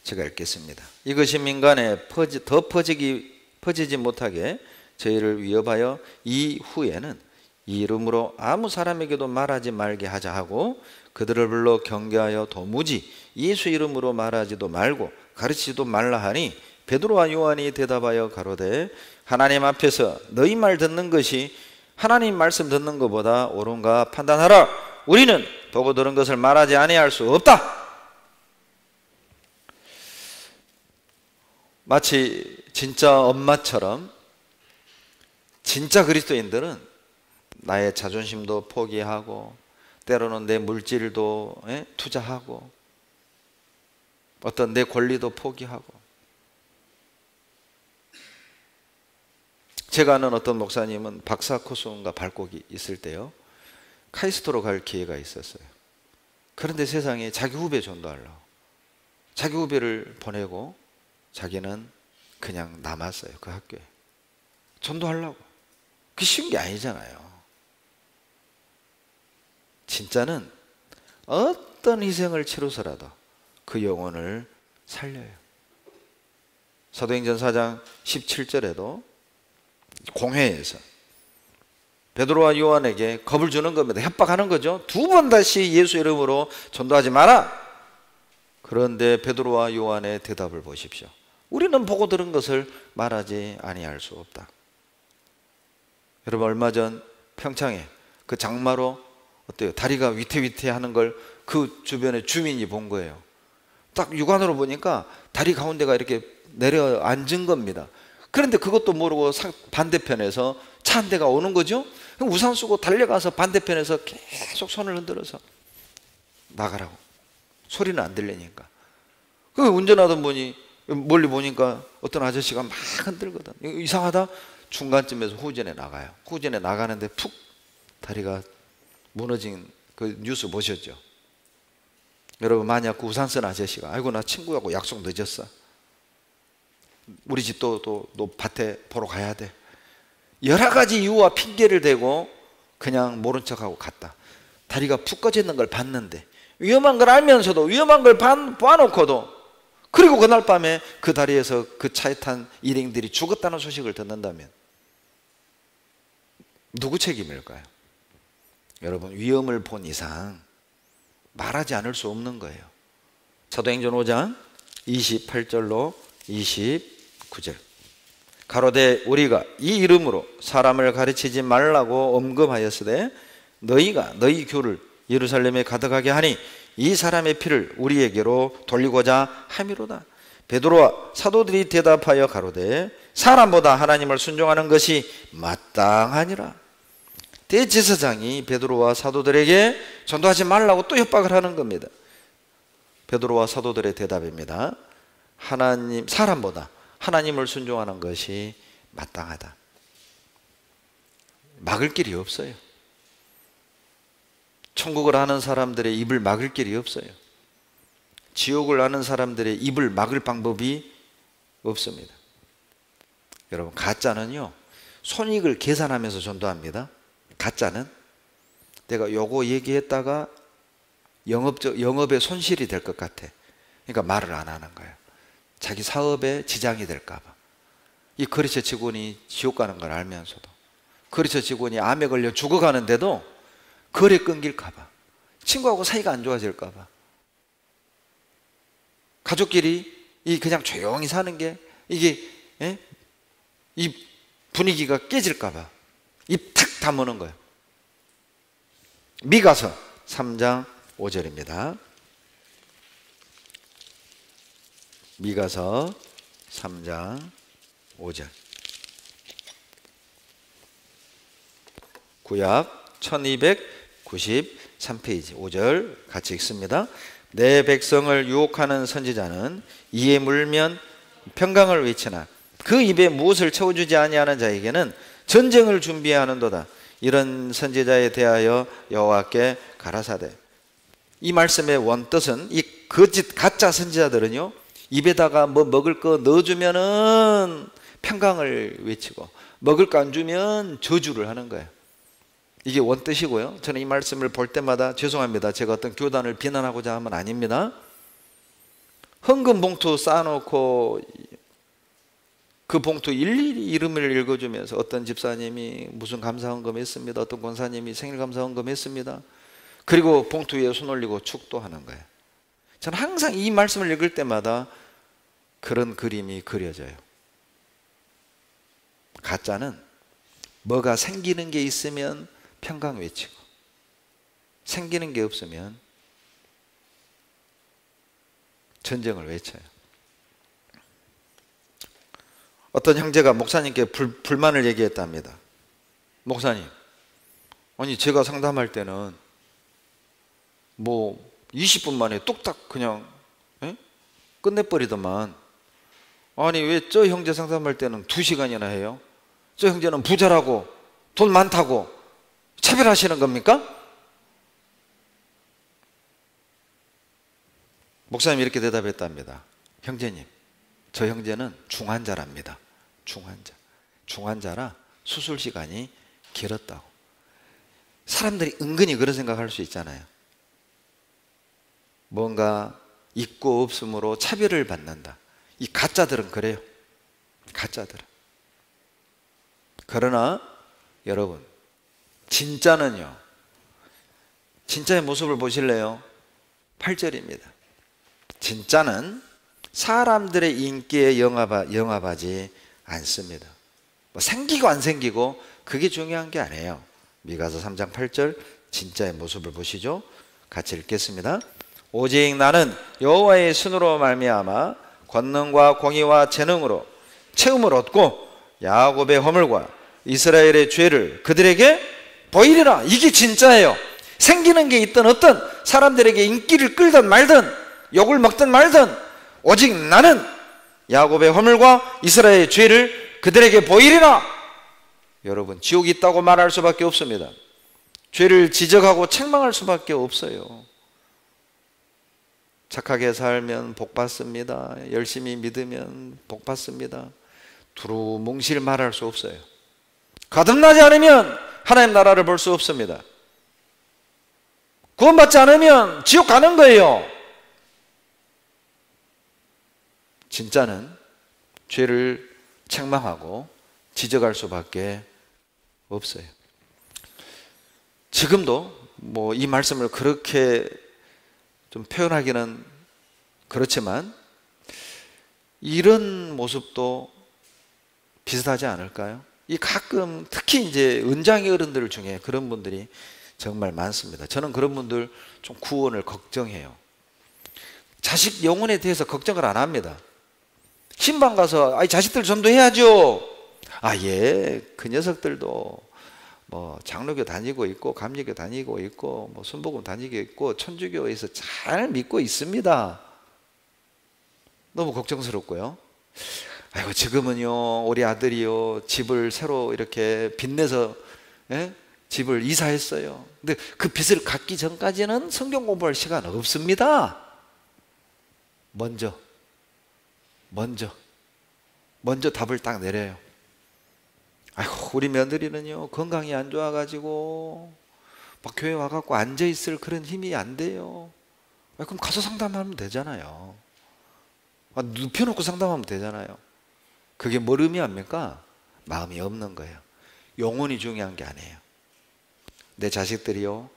제가 읽겠습니다. 이것이 민간에 더 퍼지지 못하게 저희를 위협하여 이후에는 이 이름으로 아무 사람에게도 말하지 말게 하자 하고 그들을 불러 경계하여 도무지 예수 이름으로 말하지도 말고 가르치지도 말라 하니 베드로와 요한이 대답하여 가로되 하나님 앞에서 너희 말 듣는 것이 하나님 말씀 듣는 것보다 옳은가 판단하라. 우리는 보고 들은 것을 말하지 아니할 수 없다. 마치 진짜 엄마처럼 진짜 그리스도인들은 나의 자존심도 포기하고 때로는 내 물질도 투자하고 어떤 내 권리도 포기하고. 제가 아는 어떤 목사님은 박사 코스인가 발곡이 있을 때요, 카이스트로 갈 기회가 있었어요. 그런데 세상에 자기 후배 전도하려고 자기 후배를 보내고 자기는 그냥 남았어요. 그 학교에 전도하려고. 그게 쉬운 게 아니잖아요. 진짜는 어떤 희생을 치러서라도 그 영혼을 살려요. 사도행전 4장 17절에도 공회에서 베드로와 요한에게 겁을 주는 겁니다. 협박하는 거죠. 2번 다시 예수 이름으로 전도하지 마라. 그런데 베드로와 요한의 대답을 보십시오. 우리는 보고 들은 것을 말하지 아니할 수 없다. 여러분, 얼마 전 평창에 그 장마로 어때요? 다리가 위태위태하는 걸 그 주변의 주민이 본 거예요. 딱 육안으로 보니까 다리 가운데가 이렇게 내려앉은 겁니다. 그런데 그것도 모르고 반대편에서 차 한 대가 오는 거죠. 우산 쓰고 달려가서 반대편에서 계속 손을 흔들어서 나가라고. 소리는 안 들리니까. 그 운전하던 분이 멀리 보니까 어떤 아저씨가 막 흔들거든. 이상하다. 중간쯤에서 후진에 나가요. 후진에 나가는데 푹 다리가 무너진 그 뉴스 보셨죠? 여러분, 만약 그 우산 쓴 아저씨가 아이고 나 친구하고 약속 늦었어, 우리 집 또 밭에 보러 가야 돼, 여러 가지 이유와 핑계를 대고 그냥 모른 척하고 갔다. 다리가 푹 꺼져 있는 걸 봤는데, 위험한 걸 알면서도 위험한 걸 봐놓고도, 그리고 그날 밤에 그 다리에서 그 차에 탄 일행들이 죽었다는 소식을 듣는다면 누구 책임일까요? 여러분, 위험을 본 이상 말하지 않을 수 없는 거예요. 사도행전 5장 28절로 29절. 가로되 우리가 이 이름으로 사람을 가르치지 말라고 엄금하였으되 너희가 너희 교를 예루살렘에 가득하게 하니 이 사람의 피를 우리에게로 돌리고자 함이로다. 베드로와 사도들이 대답하여 가로되 사람보다 하나님을 순종하는 것이 마땅하니라. 대제사장이 베드로와 사도들에게 전도하지 말라고 또 협박을 하는 겁니다. 베드로와 사도들의 대답입니다. 사람보다 하나님을 순종하는 것이 마땅하다. 막을 길이 없어요. 천국을 아는 사람들의 입을 막을 길이 없어요. 지옥을 아는 사람들의 입을 막을 방법이 없습니다. 여러분, 가짜는요, 손익을 계산하면서 전도합니다. 가짜는 내가 요거 얘기했다가 영업에 손실이 될 것 같아, 그러니까 말을 안 하는 거예요. 자기 사업에 지장이 될까 봐. 이 거래처 직원이 지옥 가는 걸 알면서도, 거래처 직원이 암에 걸려 죽어가는데도 거래 끊길까 봐, 친구하고 사이가 안 좋아질까 봐, 가족끼리 그냥 조용히 사는 게 이게 이 분위기가 깨질까 봐 입 탁 다무는 거예요. 미가서 3장 5절입니다. 미가서 3장 5절. 구약 1293페이지 5절 같이 읽습니다. 내 백성을 유혹하는 선지자는 이에 물면 평강을 외치나 그 입에 무엇을 채워주지 아니하는 자에게는 전쟁을 준비하는도다. 이런 선지자에 대하여 여호와께 가라사대. 이 말씀의 원뜻은 이 거짓 가짜 선지자들은요, 입에다가 뭐 먹을 거 넣어주면은 평강을 외치고 먹을 거 안 주면 저주를 하는 거예요. 이게 원뜻이고요. 저는 이 말씀을 볼 때마다 죄송합니다. 제가 어떤 교단을 비난하고자 하면 아닙니다. 헌금 봉투 쌓아놓고 그 봉투 일일이 이름을 읽어주면서 어떤 집사님이 무슨 감사헌금 했습니다, 어떤 권사님이 생일 감사헌금 했습니다, 그리고 봉투 위에 손 올리고 축도하는 거예요. 저는 항상 이 말씀을 읽을 때마다 그런 그림이 그려져요. 가짜는 뭐가 생기는 게 있으면 평강 외치고 생기는 게 없으면 전쟁을 외쳐요. 어떤 형제가 목사님께 불만을 얘기했답니다. 목사님, 아니 제가 상담할 때는 뭐 20분 만에 뚝딱 그냥 끝내버리더만, 아니 왜 저 형제 상담할 때는 2시간이나 해요? 저 형제는 부자라고 돈 많다고 차별하시는 겁니까? 목사님이 이렇게 대답했답니다. 형제님, 저 형제는 중환자랍니다. 중환자라 수술 시간이 길었다고. 사람들이 은근히 그런 생각할 수 있잖아요. 뭔가 있고 없음으로 차별을 받는다. 이 가짜들은 그래요. 가짜들은. 그러나 여러분, 진짜는요, 진짜의 모습을 보실래요? 8절입니다. 진짜는 사람들의 인기에 영합하지 않습니다. 뭐 생기고 안 생기고 그게 중요한 게 아니에요. 미가서 3장 8절 진짜의 모습을 보시죠. 같이 읽겠습니다. 오직 나는 여호와의 손으로 말미암아 권능과 공의와 재능으로 채움을 얻고 야곱의 허물과 이스라엘의 죄를 그들에게 보이리라. 이게 진짜예요. 생기는 게 있든 어떤 사람들에게 인기를 끌든 말든 욕을 먹든 말든 오직 나는 야곱의 허물과 이스라엘의 죄를 그들에게 보이리라. 여러분, 지옥이 있다고 말할 수밖에 없습니다. 죄를 지적하고 책망할 수밖에 없어요. 착하게 살면 복 받습니다. 열심히 믿으면 복 받습니다. 두루뭉실 말할 수 없어요. 거듭나지 않으면 하나님 나라를 볼 수 없습니다. 구원받지 않으면 지옥 가는 거예요. 진짜는 죄를 책망하고 지적할 수밖에 없어요. 지금도 뭐 이 말씀을 그렇게 좀 표현하기는 그렇지만 이런 모습도 비슷하지 않을까요? 이 가끔 특히 이제 은장의 어른들 중에 그런 분들이 정말 많습니다. 저는 그런 분들 좀 구원을 걱정해요. 자식 영혼에 대해서 걱정을 안 합니다. 신방 가서 자식들 전도해야죠. 예, 그 녀석들도 뭐 장로교 다니고 있고 감리교 다니고 있고 뭐 순복음 다니고 있고 천주교에서 잘 믿고 있습니다. 너무 걱정스럽고요. 아이고 지금은요 우리 아들이요 집을 새로 이렇게 빚내서 집을 이사했어요. 근데 그 빚을 갚기 전까지는 성경 공부할 시간 없습니다. 먼저 답을 딱 내려요. 아이고 우리 며느리는요 건강이 안 좋아가지고 막 교회 와갖고 앉아있을 그런 힘이 안 돼요. 그럼 가서 상담하면 되잖아요. 눕혀놓고 상담하면 되잖아요. 그게 뭘 의미합니까? 마음이 없는 거예요. 영혼이 중요한 게 아니에요. 내 자식들이요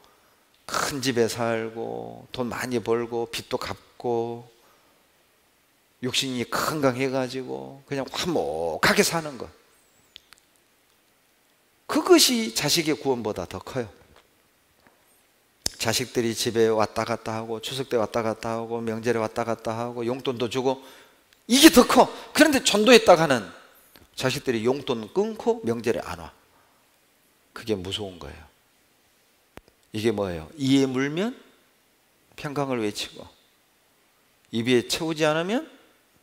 큰 집에 살고 돈 많이 벌고 빚도 갚고 육신이 건강해가지고 그냥 화목하게 사는 것, 그것이 자식의 구원보다 더 커요. 자식들이 집에 왔다 갔다 하고 추석 때 왔다 갔다 하고 명절에 왔다 갔다 하고 용돈도 주고 이게 더 커. 그런데 전도했다가 하는 자식들이 용돈 끊고 명절에 안 와. 그게 무서운 거예요. 이게 뭐예요? 이에 물면 평강을 외치고 입에 채우지 않으면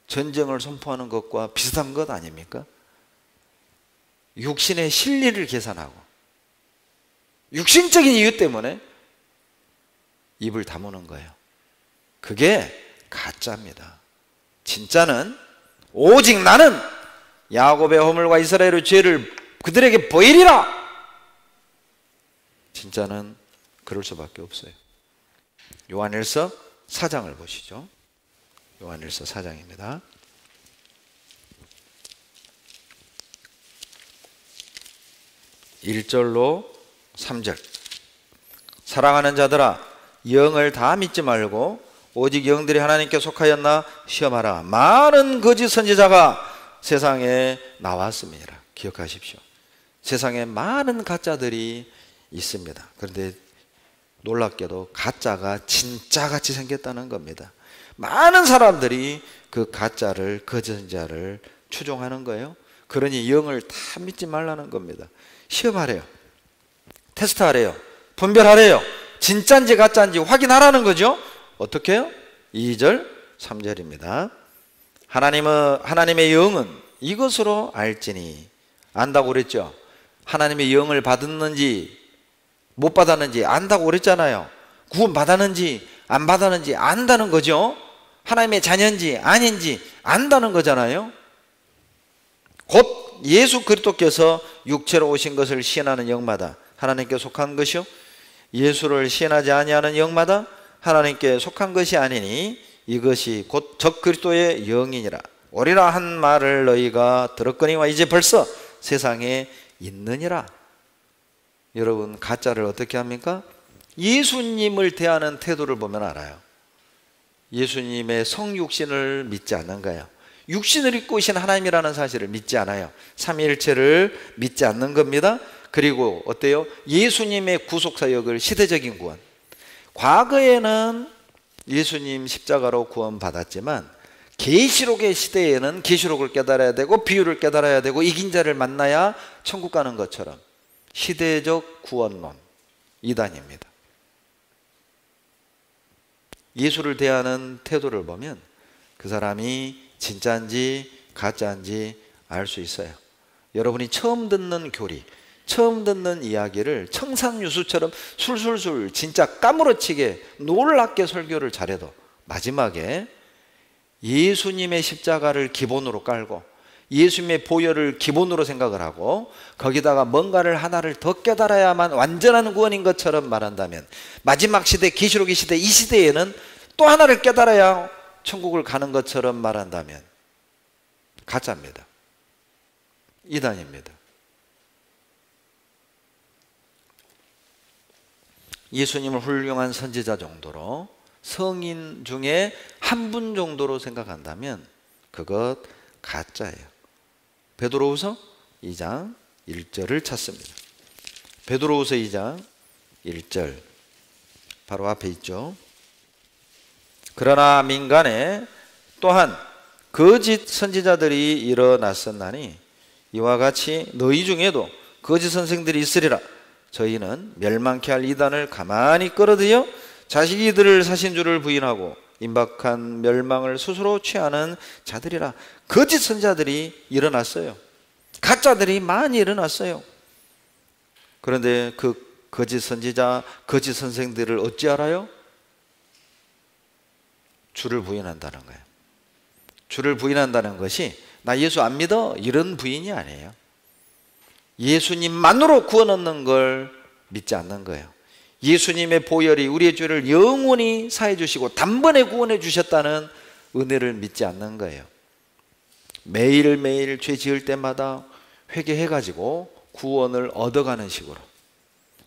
전쟁을 선포하는 것과 비슷한 것 아닙니까? 육신의 실리를 계산하고 육신적인 이유 때문에 입을 다무는 거예요. 그게 가짜입니다. 진짜는 오직 나는 야곱의 허물과 이스라엘의 죄를 그들에게 보이리라. 진짜는 그럴 수밖에 없어요. 요한일서 4장을 보시죠. 요한일서 4장입니다. 1절로 3절. 사랑하는 자들아 영을 다 믿지 말고 오직 영들이 하나님께 속하였나 시험하라. 많은 거짓 선지자가 세상에 나왔습니다. 기억하십시오. 세상에 많은 가짜들이 있습니다. 그런데 놀랍게도 가짜가 진짜같이 생겼다는 겁니다. 많은 사람들이 그 가짜를, 거짓 선지자를 추종하는 거예요. 그러니 영을 다 믿지 말라는 겁니다. 시험하래요. 테스트하래요. 분별하래요. 진짜인지 가짜인지 확인하라는 거죠. 어떻게 해요? 2절 3절입니다 하나님의 영은 이것으로 알지니. 안다고 그랬죠. 하나님의 영을 받았는지 못 받았는지 안다고 그랬잖아요. 구원 받았는지 안 받았는지 안다는 거죠. 하나님의 자녀인지 아닌지 안다는 거잖아요. 곧 예수 그리스도께서 육체로 오신 것을 시인하는 영마다 하나님께 속한 것이요 예수를 시인하지 아니하는 영마다 하나님께 속한 것이 아니니 이것이 곧 적 그리스도의 영이니라. 오리라 한 말을 너희가 들었거니와 이제 벌써 세상에 있느니라. 여러분 가짜를 어떻게 합니까? 예수님을 대하는 태도를 보면 알아요. 예수님의 성육신을 믿지 않는 거예요. 육신을 입고 오신 하나님이라는 사실을 믿지 않아요. 삼위일체를 믿지 않는 겁니다. 그리고 어때요? 예수님의 구속사역을 시대적인 구원. 과거에는 예수님 십자가로 구원받았지만 계시록의 시대에는 계시록을 깨달아야 되고 비유를 깨달아야 되고 이긴 자를 만나야 천국 가는 것처럼 시대적 구원론 이단입니다. 예수를 대하는 태도를 보면 그 사람이 진짜인지 가짜인지 알 수 있어요. 여러분이 처음 듣는 교리, 처음 듣는 이야기를 청산유수처럼 술술술 진짜 까무러치게 놀랍게 설교를 잘해도 마지막에 예수님의 십자가를 기본으로 깔고 예수님의 보혈을 기본으로 생각을 하고 거기다가 뭔가를 하나를 더 깨달아야만 완전한 구원인 것처럼 말한다면 마지막 시대, 계시록의 시대, 이 시대에는 또 하나를 깨달아야 천국을 가는 것처럼 말한다면 가짜입니다. 이단입니다. 예수님을 훌륭한 선지자 정도로 성인 중에 한 분 정도로 생각한다면 그것 가짜예요. 베드로후서 2장 1절을 찾습니다. 베드로후서 2장 1절 바로 앞에 있죠. 그러나 민간에 또한 거짓 선지자들이 일어났었나니 이와 같이 너희 중에도 거짓 선생들이 있으리라. 저희는 멸망케 할 이단을 가만히 끌어들여 자식이 이들을 사신 줄을 부인하고 임박한 멸망을 스스로 취하는 자들이라. 거짓 선지자들이 일어났어요. 가짜들이 많이 일어났어요. 그런데 그 거짓 선지자, 거짓 선생들을 어찌 알아요? 주를 부인한다는 거예요. 주를 부인한다는 것이 나 예수 안 믿어? 이런 부인이 아니에요. 예수님만으로 구원 얻는 걸 믿지 않는 거예요. 예수님의 보혈이 우리의 죄를 영원히 사해 주시고 단번에 구원해 주셨다는 은혜를 믿지 않는 거예요. 매일매일 죄 지을 때마다 회개해가지고 구원을 얻어가는 식으로,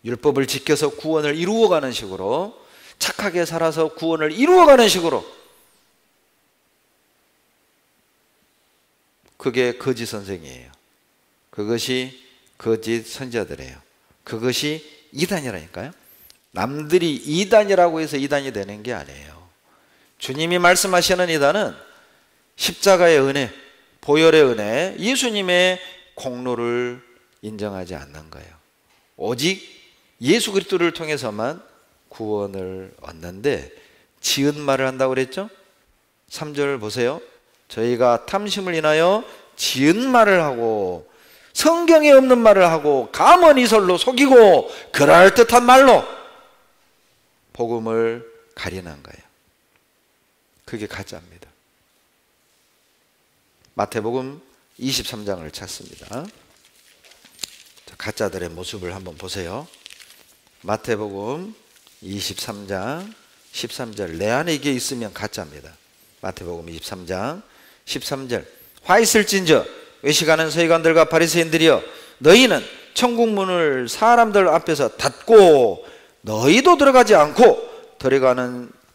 율법을 지켜서 구원을 이루어가는 식으로, 착하게 살아서 구원을 이루어가는 식으로, 그게 거짓 선생이에요. 그것이 거짓 선지자들이에요. 그것이 이단이라니까요. 남들이 이단이라고 해서 이단이 되는 게 아니에요. 주님이 말씀하시는 이단은 십자가의 은혜, 보혈의 은혜, 예수님의 공로를 인정하지 않는 거예요. 오직 예수 그리스도를 통해서만 구원을 얻는데 지은 말을 한다고 그랬죠? 3절 보세요. 저희가 탐심을 인하여 지은 말을 하고 성경에 없는 말을 하고 감언이설로 속이고 그럴듯한 말로 복음을 가리는 거예요. 그게 가짜입니다. 마태복음 23장을 찾습니다. 가짜들의 모습을 한번 보세요. 마태복음 23장 13절. 내 안에 이게 있으면 가짜입니다. 마태복음 23장 13절. 화 있을진저 외식하는 서기관들과 바리새인들이여, 너희는 천국 문을 사람들 앞에서 닫고 너희도 들어가지 않고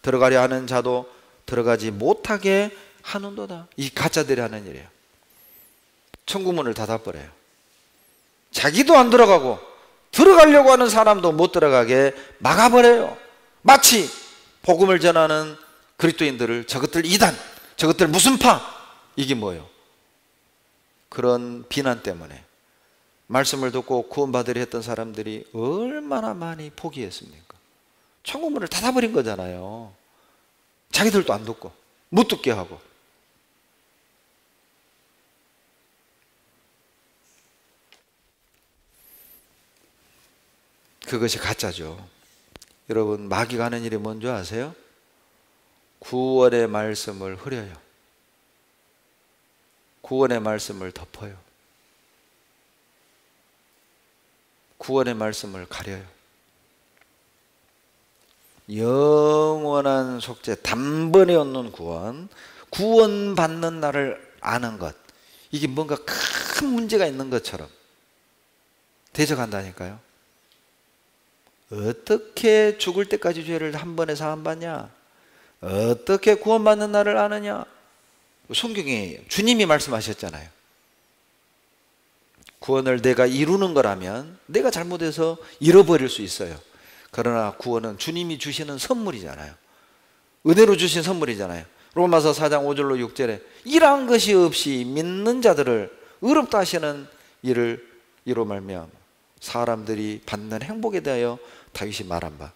들어가려 하는 자도 들어가지 못하게 하는도다. 이 가짜들이 하는 일이에요. 천국 문을 닫아버려요. 자기도 안 들어가고 들어가려고 하는 사람도 못 들어가게 막아버려요. 마치 복음을 전하는 그리스도인들을 저것들 이단, 저것들 무슨 파, 이게 뭐예요? 그런 비난 때문에 말씀을 듣고 구원받으려 했던 사람들이 얼마나 많이 포기했습니까? 천국 문을 닫아버린 거잖아요. 자기들도 안 듣고 못 듣게 하고. 그것이 가짜죠. 여러분, 마귀가 하는 일이 뭔지 아세요? 구원의 말씀을 흐려요. 구원의 말씀을 덮어요. 구원의 말씀을 가려요. 영원한 속죄, 단번에 얻는 구원, 구원받는 날을 아는 것, 이게 뭔가 큰 문제가 있는 것처럼 대적한다니까요. 어떻게 죽을 때까지 죄를 한 번에 사함받냐? 어떻게 구원받는 날을 아느냐? 성경에 주님이 말씀하셨잖아요. 구원을 내가 이루는 거라면 내가 잘못해서 잃어버릴 수 있어요. 그러나 구원은 주님이 주시는 선물이잖아요. 은혜로 주신 선물이잖아요. 로마서 4장 5절로 6절에 이러한 것이 없이 믿는 자들을 의롭다 하시는 일을 이로 말미암아 사람들이 받는 행복에 대하여 다윗이 말한 바,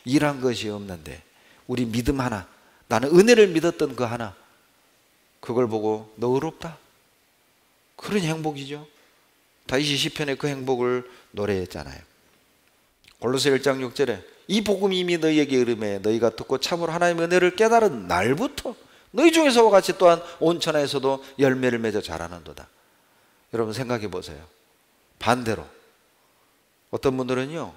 이러한 것이 없는데 우리 믿음 하나, 나는 은혜를 믿었던 그 하나, 그걸 보고 너 의롭다? 그런 행복이죠. 다윗이 시편에 그 행복을 노래했잖아요. 골로새 1장 6절에 이 복음이 이미 너희에게 이르매 너희가 듣고 참으로 하나님의 은혜를 깨달은 날부터 너희 중에서와 같이 또한 온 천하에서도 열매를 맺어 자라는도다. 여러분 생각해 보세요. 반대로 어떤 분들은요,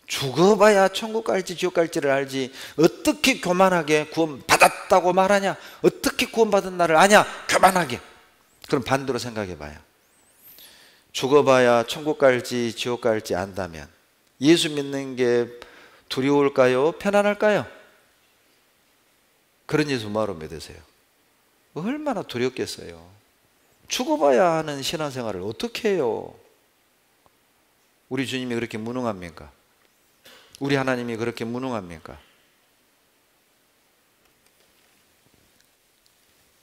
죽어봐야 천국 갈지 지옥 갈지를 알지 어떻게 교만하게 구원받았다고 말하냐, 어떻게 구원받은 나를 아냐, 교만하게. 그럼 반대로 생각해 봐요. 죽어봐야 천국 갈지 지옥 갈지 안다면 예수 믿는 게 두려울까요? 편안할까요? 그런 예수 뭐하러 믿으세요? 얼마나 두렵겠어요. 죽어봐야 하는 신앙생활을 어떻게 해요? 우리 주님이 그렇게 무능합니까? 우리 하나님이 그렇게 무능합니까?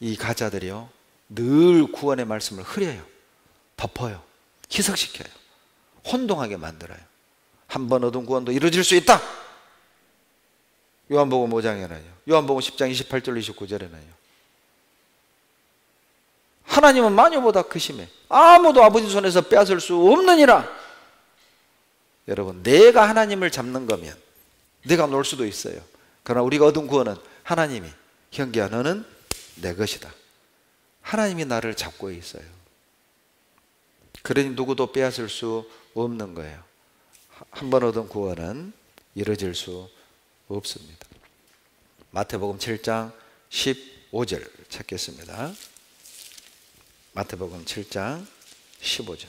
이 가짜들이요, 늘 구원의 말씀을 흐려요, 덮어요, 희석시켜요, 혼동하게 만들어요. 한 번 얻은 구원도 이루어질 수 있다. 요한복음 5장에는요, 요한복음 10장 28절 29절에는요, 하나님은 마녀보다 크심에 아무도 아버지 손에서 빼앗을 수 없느니라. 여러분, 내가 하나님을 잡는 거면 내가 놀 수도 있어요. 그러나 우리가 얻은 구원은 하나님이, 형제야 너는 내 것이다, 하나님이 나를 잡고 있어요. 그러니 누구도 빼앗을 수 없는 거예요. 한 번 얻은 구원은 이루어질 수 없습니다. 마태복음 7장 15절 찾겠습니다. 마태복음 7장 15절.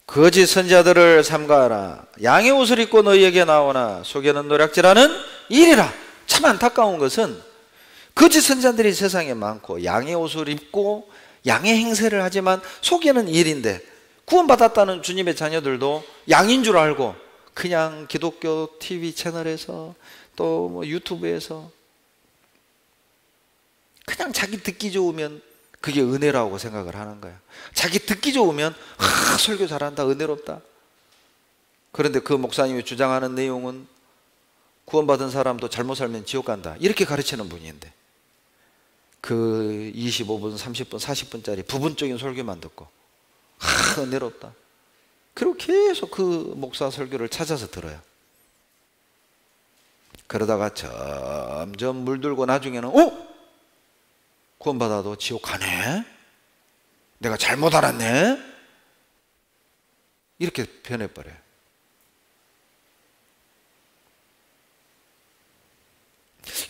거짓 선지자들을 삼가하라. 양의 옷을 입고 너희에게 나오나 속에는 노략질하는 일이라. 참 안타까운 것은 거짓 선지자들이 세상에 많고 양의 옷을 입고 양의 행세를 하지만 속에는 일인데, 구원받았다는 주님의 자녀들도 양인 줄 알고 그냥 기독교 TV 채널에서 또 뭐 유튜브에서 그냥 자기 듣기 좋으면 그게 은혜라고 생각을 하는 거야. 자기 듣기 좋으면 설교 잘한다, 은혜롭다. 그런데 그 목사님이 주장하는 내용은 구원받은 사람도 잘못 살면 지옥 간다, 이렇게 가르치는 분인데 그 25분, 30분, 40분짜리 부분적인 설교만 듣고 은혜롭다, 그리고 계속 그 목사 설교를 찾아서 들어요. 그러다가 점점 물들고 나중에는 구원받아도 지옥 가네? 내가 잘못 알았네? 이렇게 변해버려요.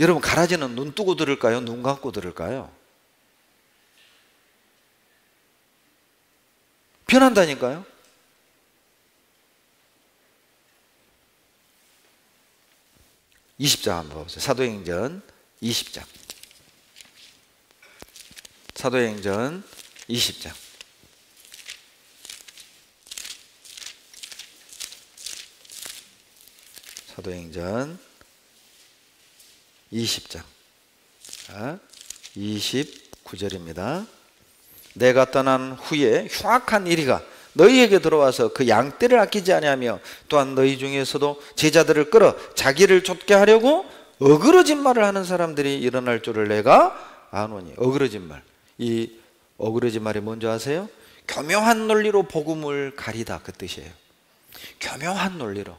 여러분, 가라지는 눈 뜨고 들을까요? 눈 감고 들을까요? 변한다니까요. (20장) 한번 보세요. 사도행전 20장. 사도행전 20장. 사도행전 20장 29절입니다. 내가 떠난 후에 흉악한 이리가 너희에게 들어와서 그 양떼를 아끼지 아니하며 또한 너희 중에서도 제자들을 끌어 자기를 쫓게 하려고 어그러진 말을 하는 사람들이 일어날 줄을 내가 아노니. 어그러진 말, 이 어그러진 말이 뭔지 아세요? 교묘한 논리로 복음을 가리다, 그 뜻이에요. 교묘한 논리로.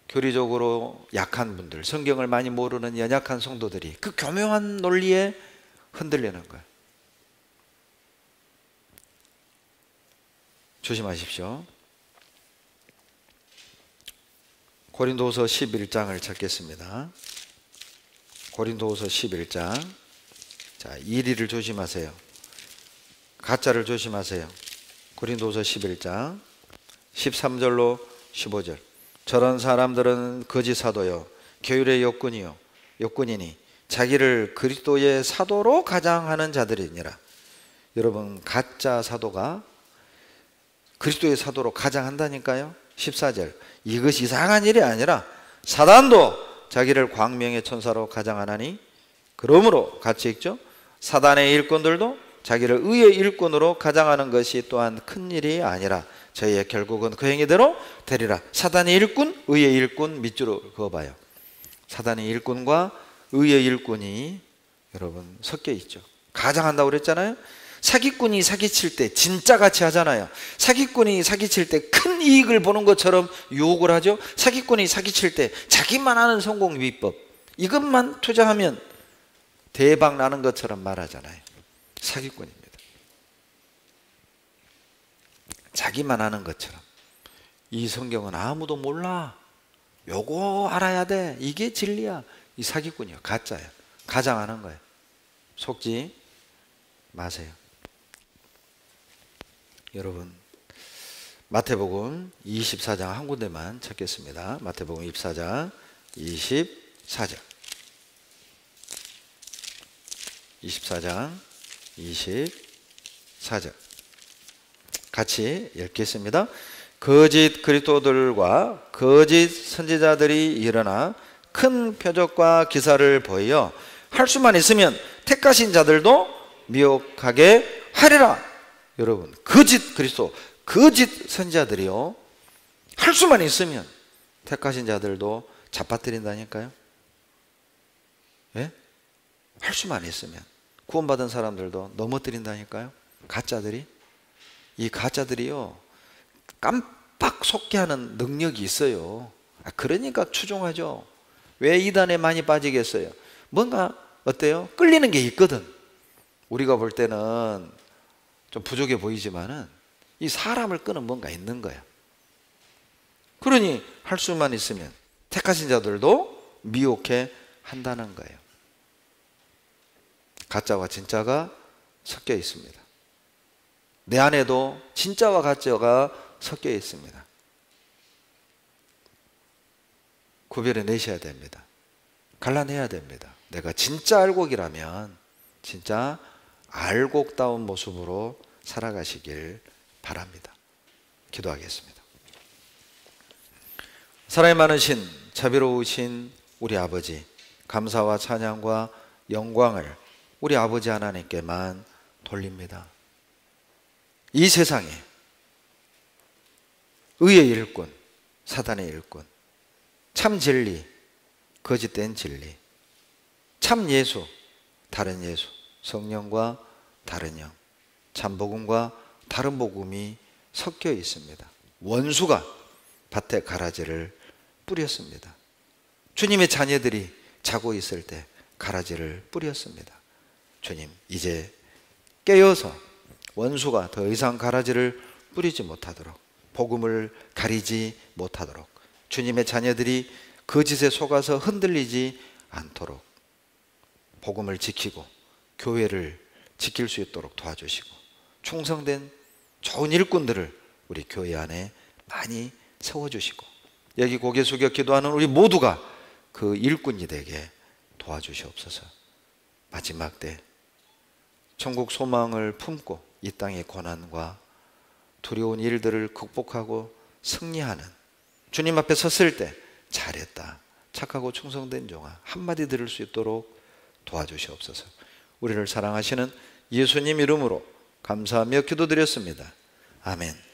교리적으로 약한 분들, 성경을 많이 모르는 연약한 성도들이 그 교묘한 논리에 흔들리는 거예요. 조심하십시오. 고린도후서 11장을 찾겠습니다. 고린도후서 11장. 자, 이리를 조심하세요. 가짜를 조심하세요. 고린도후서 11장 13절로 15절. 저런 사람들은 거짓 사도요 교율의 욕군이니 자기를 그리스도의 사도로 가장하는 자들이니라. 여러분, 가짜 사도가 그리스도의 사도로 가장한다니까요. 14절. 이것이 이상한 일이 아니라 사단도 자기를 광명의 천사로 가장하나니 그러므로 같이 읽죠. 사단의 일꾼들도 자기를 의의 일꾼으로 가장하는 것이 또한 큰 일이 아니라 저희의 결국은 그 행위대로 되리라. 사단의 일꾼, 의의 일꾼 밑줄을 그어봐요. 사단의 일꾼과 의의 일꾼이 여러분 섞여 있죠. 가장한다고 그랬잖아요. 사기꾼이 사기칠 때 진짜 같이 하잖아요. 사기꾼이 사기칠 때 큰 이익을 보는 것처럼 유혹을 하죠. 사기꾼이 사기칠 때 자기만 아는 성공 비법, 이것만 투자하면 대박 나는 것처럼 말하잖아요. 사기꾼입니다. 자기만 아는 것처럼. 이 성경은 아무도 몰라. 요거 알아야 돼. 이게 진리야. 이 사기꾼이야. 가짜야. 가장하는 거예요. 속지 마세요. 여러분, 마태복음 24장 한 군데만 찾겠습니다. 마태복음 24장 24절 24장 24절 같이 읽겠습니다. 거짓 그리스도들과 거짓 선지자들이 일어나 큰 표적과 기사를 보여 할 수만 있으면 택하신 자들도 미혹하게 하리라. 여러분, 거짓 그리스도, 거짓 선지자들이요, 할 수만 있으면 택하신 자들도 잡아뜨린다니까요. 예? 할 수만 있으면 구원받은 사람들도 넘어뜨린다니까요. 가짜들이. 이 가짜들이요, 깜빡 속게 하는 능력이 있어요. 그러니까 추종하죠. 왜 이단에 많이 빠지겠어요? 뭔가 어때요? 끌리는 게 있거든. 우리가 볼 때는 좀 부족해 보이지만은 이 사람을 끄는 뭔가 있는 거야. 그러니 할 수만 있으면 택하신 자들도 미혹해 한다는 거예요. 가짜와 진짜가 섞여 있습니다. 내 안에도 진짜와 가짜가 섞여 있습니다. 구별해 내셔야 됩니다. 갈라내야 됩니다. 내가 진짜 알곡이라면 진짜 알곡다운 모습으로 살아가시길 바랍니다. 기도하겠습니다. 사랑이 많으신 자비로우신 우리 아버지, 감사와 찬양과 영광을 우리 아버지 하나님께만 돌립니다. 이 세상에 의의 일꾼, 사단의 일꾼, 참 진리, 거짓된 진리, 참 예수, 다른 예수, 성령과 다른 영, 참 복음과 다른 복음이 섞여 있습니다. 원수가 밭에 가라지를 뿌렸습니다. 주님의 자녀들이 자고 있을 때 가라지를 뿌렸습니다. 주님, 이제 깨어서 원수가 더 이상 가라지를 뿌리지 못하도록, 복음을 가리지 못하도록, 주님의 자녀들이 거짓에 속아서 흔들리지 않도록 복음을 지키고 교회를 지킬 수 있도록 도와주시고, 충성된 좋은 일꾼들을 우리 교회 안에 많이 세워주시고, 여기 고개 숙여 기도하는 우리 모두가 그 일꾼이 되게 도와주시옵소서. 마지막 때 천국 소망을 품고 이 땅의 고난과 두려운 일들을 극복하고 승리하는, 주님 앞에 섰을 때 잘했다, 착하고 충성된 종아 한마디 들을 수 있도록 도와주시옵소서. 우리를 사랑하시는 예수님 이름으로 감사하며 기도드렸습니다. 아멘.